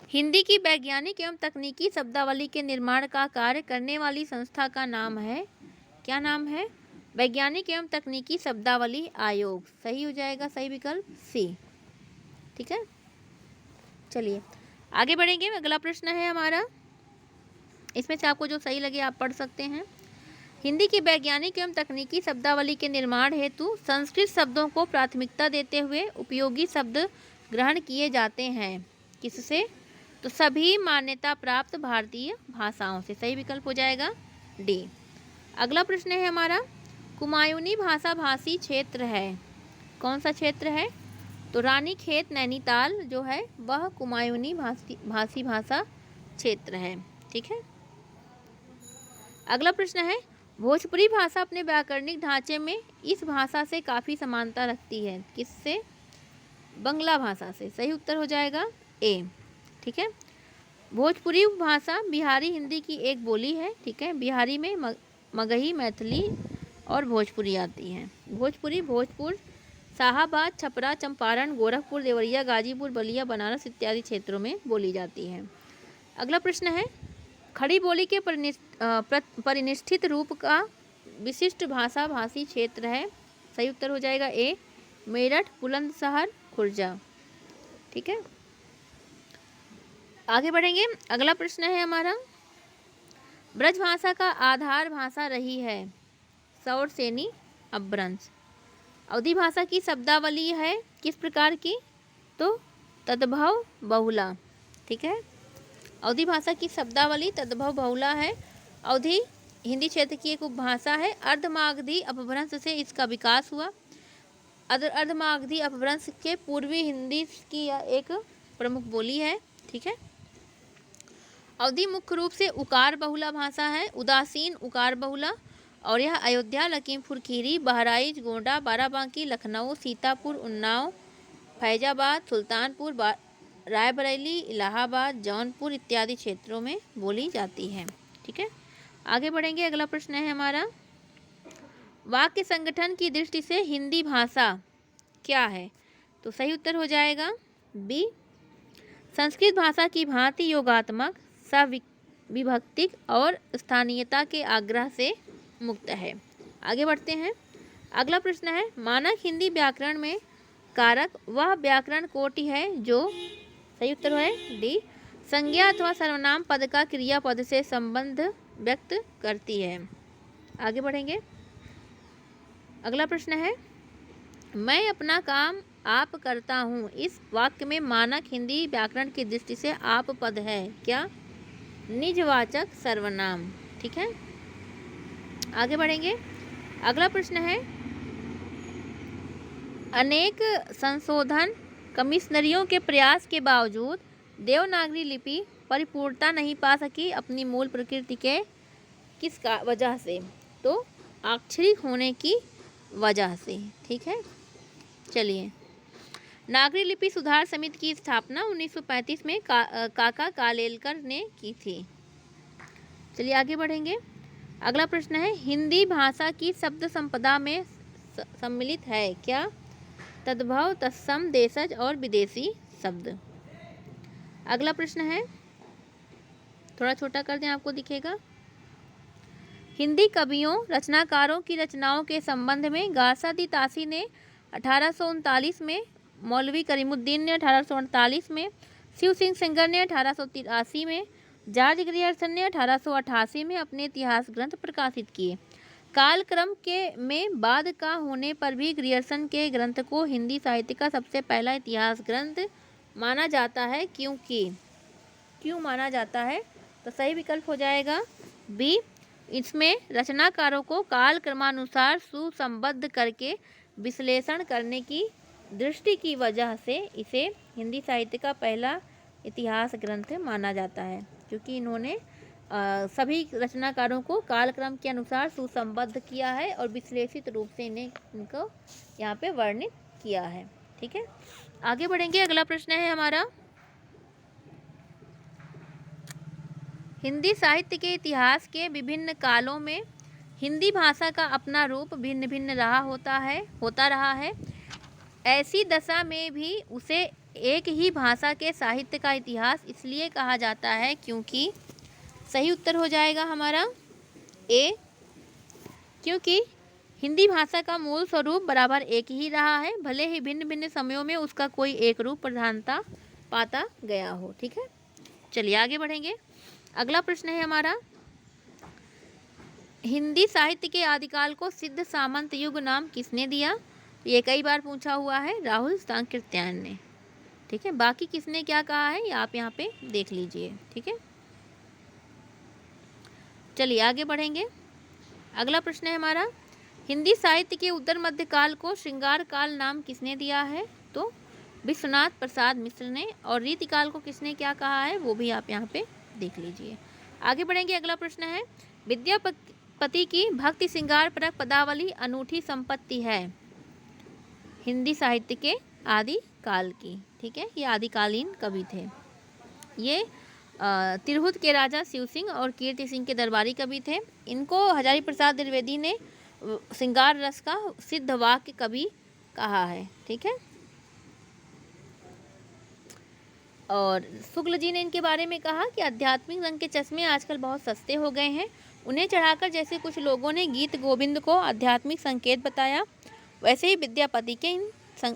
हिंदी की वैज्ञानिक एवं तकनीकी शब्दावली के निर्माण का कार्य करने वाली संस्था का नाम है, क्या नाम है? वैज्ञानिक एवं तकनीकी शब्दावली आयोग। सही हो जाएगा सही विकल्प सी। ठीक है। चलिए आगे बढ़ेंगे। अगला प्रश्न है हमारा, इसमें से आपको जो सही लगे आप पढ़ सकते हैं। हिंदी की वैज्ञानिक एवं तकनीकी शब्दावली के निर्माण हेतु संस्कृत शब्दों को प्राथमिकता देते हुए उपयोगी शब्द ग्रहण किए जाते हैं। किससे? तो सभी मान्यता प्राप्त भारतीय भाषाओं से। सही विकल्प हो जाएगा डी। अगला प्रश्न है हमारा, कुमायूनी भाषा भाषी क्षेत्र है, कौन सा क्षेत्र है? तो रानीखेत नैनीताल जो है वह कुमायूनी भाषी भाषा क्षेत्र है। ठीक है। अगला प्रश्न है, भोजपुरी भाषा अपने व्याकरणिक ढांचे में इस भाषा से काफ़ी समानता रखती है। किससे? बंगला भाषा से। सही उत्तर हो जाएगा ए। ठीक है। भोजपुरी भाषा बिहारी हिंदी की एक बोली है। ठीक है। बिहारी में मगही, मैथिली और भोजपुरी आती हैं। भोजपुरी भोजपुर, शाहाबाद, छपरा, चंपारण, गोरखपुर, देवरिया, गाजीपुर, बलिया, बनारस इत्यादि क्षेत्रों में बोली जाती है। अगला प्रश्न है, खड़ी बोली के परिनिष्ठित रूप का विशिष्ट भाषा भाषी क्षेत्र है। सही उत्तर हो जाएगा ए, मेरठ, बुलंदशहर, खुर्जा। ठीक है। आगे बढ़ेंगे। अगला प्रश्न है हमारा, ब्रज भाषा का आधार भाषा रही है सौरसेनी अपभ्रंश। अवधी भाषा की शब्दावली है किस प्रकार की? तो तद्भव बहुला। ठीक है। अवधी भाषा की शब्दावली तद्भव बहुला है अवधी हिंदी क्षेत्र की एक उपभाषा है। अर्धमागधी अपभ्रंश से इसका विकास हुआ। अर्धमागधी अपभ्रंश के पूर्वी हिंदी की यह एक प्रमुख बोली है। ठीक है। अवधी मुख्य रूप से उकार बहुला भाषा है, उदासीन उकार बहुला, और यह अयोध्या, लखीमपुर खीरी, बहराइच, गोंडा, बाराबंकी, लखनऊ, सीतापुर, उन्नाव, फैजाबाद, सुल्तानपुर, रायबरेली, इलाहाबाद, जौनपुर इत्यादि क्षेत्रों में बोली जाती है। ठीक है। आगे बढ़ेंगे। अगला प्रश्न है हमारा, वाक्य संगठन की दृष्टि से हिंदी भाषा क्या है? तो सही उत्तर हो जाएगा बी, संस्कृत भाषा की भांति योगात्मक, सविभक्तिक और स्थानीयता के आग्रह से मुक्त है। आगे बढ़ते हैं। अगला प्रश्न है, मानक हिंदी व्याकरण में कारक वह व्याकरण कोटि है जो, सही उत्तर है डी, संज्ञा अथवा सर्वनाम पद का क्रियापद से संबंध व्यक्त करती है। आगे बढ़ेंगे। अगला प्रश्न है, मैं अपना काम आप करता हूँ, इस वाक्य में मानक हिंदी व्याकरण की दृष्टि से आप पद है क्या? निजवाचक सर्वनाम। ठीक है। आगे बढ़ेंगे। अगला प्रश्न है, अनेक संशोधन कमिश्नरियों के प्रयास के बावजूद देवनागरी लिपि परिपूर्णता नहीं पा सकी अपनी मूल प्रकृति के किस वजह से? तो अक्षरिक होने की वजह से। ठीक है। चलिए, नागरी लिपि सुधार समिति की स्थापना 1935 में काका कालेलकर ने की थी। चलिए आगे बढ़ेंगे। अगला प्रश्न है, हिंदी भाषा की शब्द संपदा में सम्मिलित है क्या? तद्भव, तत्सम, देशज और विदेशी शब्द। अगला प्रश्न है, थोड़ा छोटा कर दें, आपको दिखेगा। हिंदी कवियों रचनाकारों की रचनाओं के संबंध में गासादी तासी ने 1839 में, मौलवी करीमुद्दीन ने 1848 में, शिव सिंह सेंगर ने 1883 में, जॉर्ज ग्रियर्सन ने 1888 में अपने इतिहास ग्रंथ प्रकाशित किए। कालक्रम के में बाद का होने पर भी ग्रियर्सन के ग्रंथ को हिंदी साहित्य का सबसे पहला इतिहास ग्रंथ माना जाता है, क्यों माना जाता है? तो सही विकल्प हो जाएगा बी, इसमें रचनाकारों को काल क्रमानुसार सुसंबद्ध करके विश्लेषण करने की दृष्टि की वजह से इसे हिंदी साहित्य का पहला इतिहास ग्रंथ माना जाता है, क्योंकि इन्होंने सभी रचनाकारों को कालक्रम के अनुसार सुसंबद्ध किया है और विश्लेषित रूप से इनको यहाँ पे वर्णित किया है। ठीक है। आगे बढ़ेंगे। अगला प्रश्न है हमारा, हिंदी साहित्य के इतिहास के विभिन्न कालों में हिंदी भाषा का अपना रूप भिन्न भिन्न होता रहा है। ऐसी दशा में भी उसे एक ही भाषा के साहित्य का इतिहास इसलिए कहा जाता है क्योंकि, सही उत्तर हो जाएगा हमारा ए, क्योंकि हिंदी भाषा का मूल स्वरूप बराबर एक ही रहा है, भले ही भिन्न भिन्न समयों में उसका कोई एक रूप प्रधानता पाता गया हो। ठीक है। चलिए आगे बढ़ेंगे। अगला प्रश्न है हमारा, हिंदी साहित्य के आदिकाल को सिद्ध सामंत युग नाम किसने दिया? ये कई बार पूछा हुआ है, राहुल सांकृत्यायन ने। ठीक है। बाकी किसने क्या कहा है ये आप यहाँ पे देख लीजिए। ठीक है। चलिए आगे बढ़ेंगे। अगला प्रश्न है हमारा, हिंदी साहित्य के उत्तर मध्य काल को श्रृंगार काल नाम किसने दिया है? तो विश्वनाथ प्रसाद मिश्र ने। और रीतिकाल को किसने क्या कहा है वो भी आप यहाँ पे देख लीजिए। आगे बढ़ेंगे। अगला प्रश्न है, विद्यापति की भक्ति श्रृंगार परक पदावली अनूठी संपत्ति है हिंदी साहित्य के आदि काल की। ठीक है। ये आदिकालीन कवि थे। ये तिरहुत के राजा शिव सिंह और कीर्ति सिंह के दरबारी कवि थे। इनको हजारी प्रसाद द्विवेदी ने श्रृंगार रस का सिद्ध वाक्य कवि कहा है। ठीक है। और शुक्ल जी ने इनके बारे में कहा कि आध्यात्मिक रंग के चश्मे आजकल बहुत सस्ते हो गए हैं, उन्हें चढ़ाकर जैसे कुछ लोगों ने गीत गोविंद को आध्यात्मिक संकेत बताया, वैसे ही विद्यापति के इन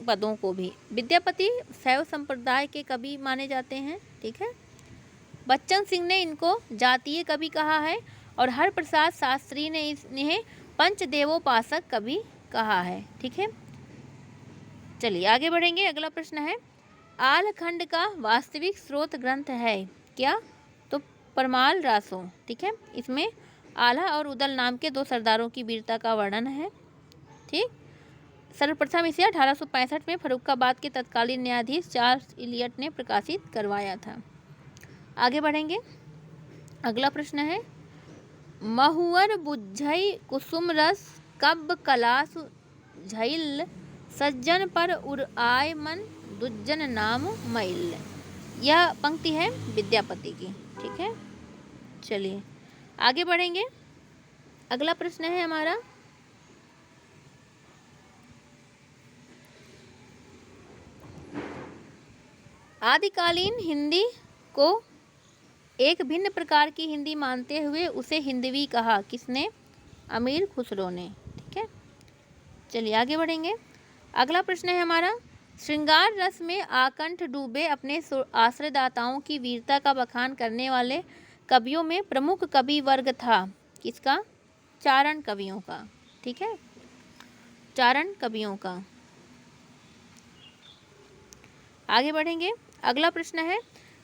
पदों को भी। विद्यापति शैव संप्रदाय के कवि माने जाते हैं। ठीक है। बच्चन सिंह ने इनको जातीय कवि कहा है और हरप्रसाद शास्त्री ने इन्हें पंचदेवोपासक कवि कहा है। ठीक है। चलिए आगे बढ़ेंगे। अगला प्रश्न है, आलखंड का वास्तविक स्रोत ग्रंथ है क्या? तो परमाल रासो। ठीक है। इसमें आल्हा और उदल नाम के 2 सरदारों की वीरता का वर्णन है। ठीक, सर्वप्रथम इसे 1865 में फर्रुखाबाद के तत्कालीन न्यायाधीश चार्ल्स इलियट ने प्रकाशित करवाया था। आगे बढ़ेंगे। अगला प्रश्न है, महुअर बुझई कुसुम रस कब कलास झइल सज्जन पर उड़ाय मन दुज्जन नाम मैल। यह पंक्ति है विद्यापति की। ठीक है, चलिए आगे बढ़ेंगे। अगला प्रश्न है हमारा, आदिकालीन हिंदी को एक भिन्न प्रकार की हिंदी मानते हुए उसे हिंदवी कहा किसने? अमीर खुसरो ने। ठीक है, चलिए आगे बढ़ेंगे। अगला प्रश्न है हमारा, श्रृंगार रस में आकंठ डूबे अपने आश्रयदाताओं की वीरता का बखान करने वाले कवियों में प्रमुख कवि वर्ग था किसका? चारण कवियों का। ठीक है, चारण कवियों का। आगे बढ़ेंगे। अगला प्रश्न है,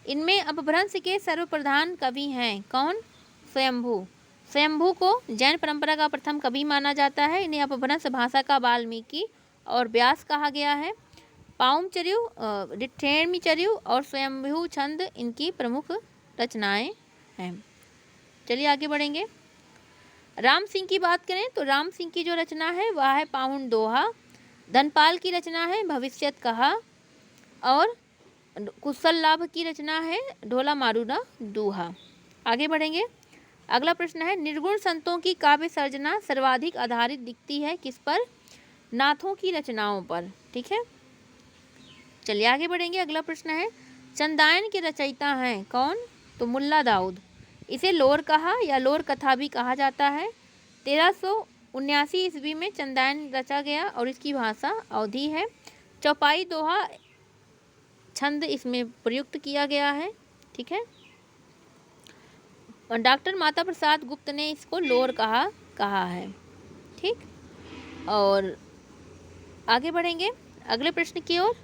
इनमें अपभ्रंश के सर्वप्रधान कवि हैं कौन? स्वयंभू। स्वयंभू को जैन परंपरा का प्रथम कवि माना जाता है। इन्हें अपभ्रंश भाषा का वाल्मीकि और व्यास कहा गया है। पाउमचर्यु, डिठेणमिचर्यु और स्वयंभू छंद इनकी प्रमुख रचनाएं हैं। चलिए आगे बढ़ेंगे। राम सिंह की बात करें तो राम सिंह की जो रचना है वह है पाहुन दोहा। धनपाल की रचना है भविष्यत कहा और कुशल लाभ की रचना है ढोला मारूना दूहा। आगे बढ़ेंगे। अगला प्रश्न है, निर्गुण संतों की काव्य सर्जना सर्वाधिक आधारित दिखती है किस पर? नाथों की रचनाओं पर। ठीक है, चलिए आगे बढ़ेंगे। अगला प्रश्न है, चंदायन के रचयिता हैं कौन? तो मुल्ला दाऊद। इसे लोर कहा या लोर कथा भी कहा जाता है। 1379 ईस्वी में चंदायन रचा गया और इसकी भाषा अवधी है। चौपाई दोहा छंद इसमें प्रयुक्त किया गया है। ठीक है, डॉक्टर माता प्रसाद गुप्त ने इसको लोर कहा है। ठीक, और आगे बढ़ेंगे अगले प्रश्न की ओर।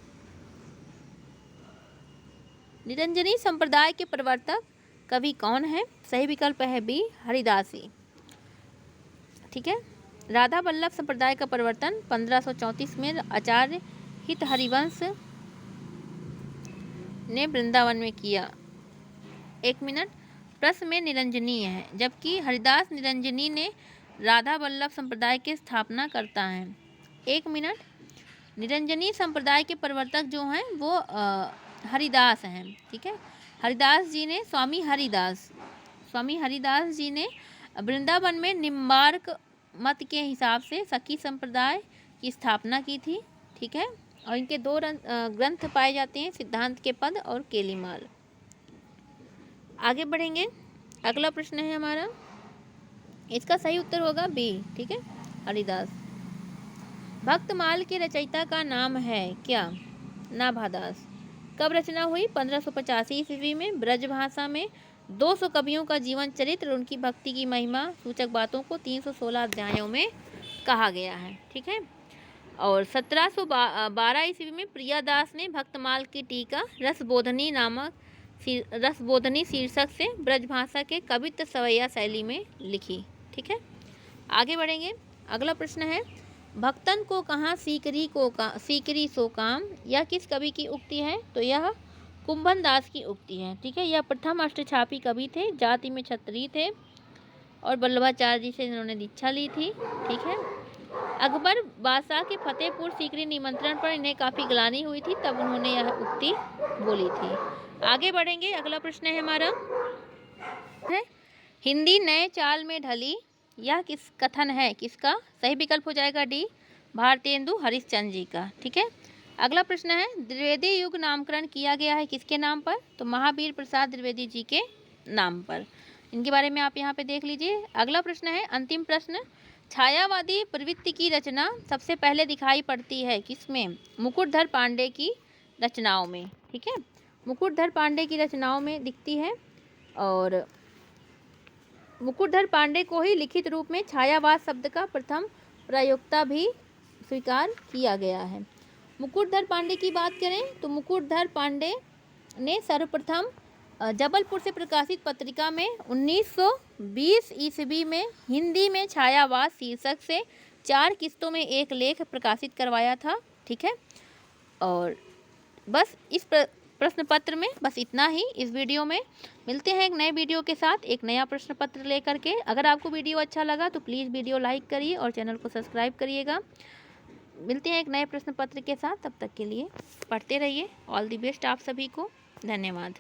निरंजनी संप्रदाय के प्रवर्तक कवि कौन है? सही विकल्प है बी, हरिदासी। ठीक है, राधा वल्लभ संप्रदाय का प्रवर्तन 1534 में आचार्य हित हरिवंश ने वृंदावन में किया। 1 मिनट, प्रश्न में निरंजनी है जबकि हरिदास निरंजनी ने राधा वल्लभ संप्रदाय की स्थापना करता है। 1 मिनट, निरंजनी संप्रदाय के प्रवर्तक जो हैं वो हरिदास हैं। ठीक है, हरिदास जी ने स्वामी हरिदास जी ने वृंदावन में निम्बार्क मत के हिसाब से सखी संप्रदाय की स्थापना की थी। ठीक है, और इनके 2 ग्रंथ पाए जाते हैं, सिद्धांत के पद और केलीमाल। आगे बढ़ेंगे। अगला प्रश्न है हमारा, इसका सही उत्तर होगा बी। ठीक है, हरिदास। भक्तमाल के रचयिता का नाम है क्या? नाभादास। कब रचना हुई? 1585 ईस्वी में। ब्रजभाषा में 200 कवियों का जीवन चरित्र और उनकी भक्ति की महिमा सूचक बातों को 316 अध्यायों में कहा गया है। ठीक है, और 1712 ईस्वी में प्रियादास ने भक्तमाल की टीका रसबोधनी शीर्षक से ब्रजभाषा के कवित्व सवैया शैली में लिखी। ठीक है, आगे बढ़ेंगे। अगला प्रश्न है, भक्तन को कहाँ सीकरी सो काम, यह किस कवि की उक्ति है? तो यह कुंभन दास की उक्ति है। ठीक है, यह प्रथम अष्टछापी कवि थे, जाति में क्षत्रिय थे और वल्लभाचार्य जी से इन्होंने दीक्षा ली थी। ठीक है, अकबर बादशाह के फतेहपुर सीकरी निमंत्रण पर इन्हें काफ़ी ग्लानि हुई थी, तब उन्होंने यह उक्ति बोली थी। आगे बढ़ेंगे। अगला प्रश्न है हमारा है, हिंदी नए चाल में ढली, यह किस कथन है किसका? सही विकल्प हो जाएगा डी, भारतेंदु हरिश्चंद्र जी का। ठीक है, अगला प्रश्न है, द्विवेदी युग नामकरण किया गया है किसके नाम पर? तो महावीर प्रसाद द्विवेदी जी के नाम पर। इनके बारे में आप यहाँ पे देख लीजिए। अगला प्रश्न है, अंतिम प्रश्न, छायावादी प्रवृत्ति की रचना सबसे पहले दिखाई पड़ती है किसमें? मुकुटधर पांडे की रचनाओं में। ठीक है, मुकुटधर पांडे की रचनाओं में दिखती है और मुकुटधर पांडे को ही लिखित रूप में छायावाद शब्द का प्रथम प्रयोक्ता भी स्वीकार किया गया है। मुकुटधर पांडे की बात करें तो मुकुटधर पांडे ने सर्वप्रथम जबलपुर से प्रकाशित पत्रिका में 1920 ईस्वी में हिंदी में छायावास शीर्षक से 4 किस्तों में एक लेख प्रकाशित करवाया था। ठीक है, और बस इस प्रश्न पत्र में बस इतना ही। इस वीडियो में मिलते हैं एक नए वीडियो के साथ, एक नया प्रश्न पत्र लेकर के। अगर आपको वीडियो अच्छा लगा तो प्लीज़ वीडियो लाइक करिए और चैनल को सब्सक्राइब करिएगा। मिलते हैं एक नए प्रश्न पत्र के साथ, तब तक के लिए पढ़ते रहिए। ऑल दी बेस्ट आप सभी को, धन्यवाद।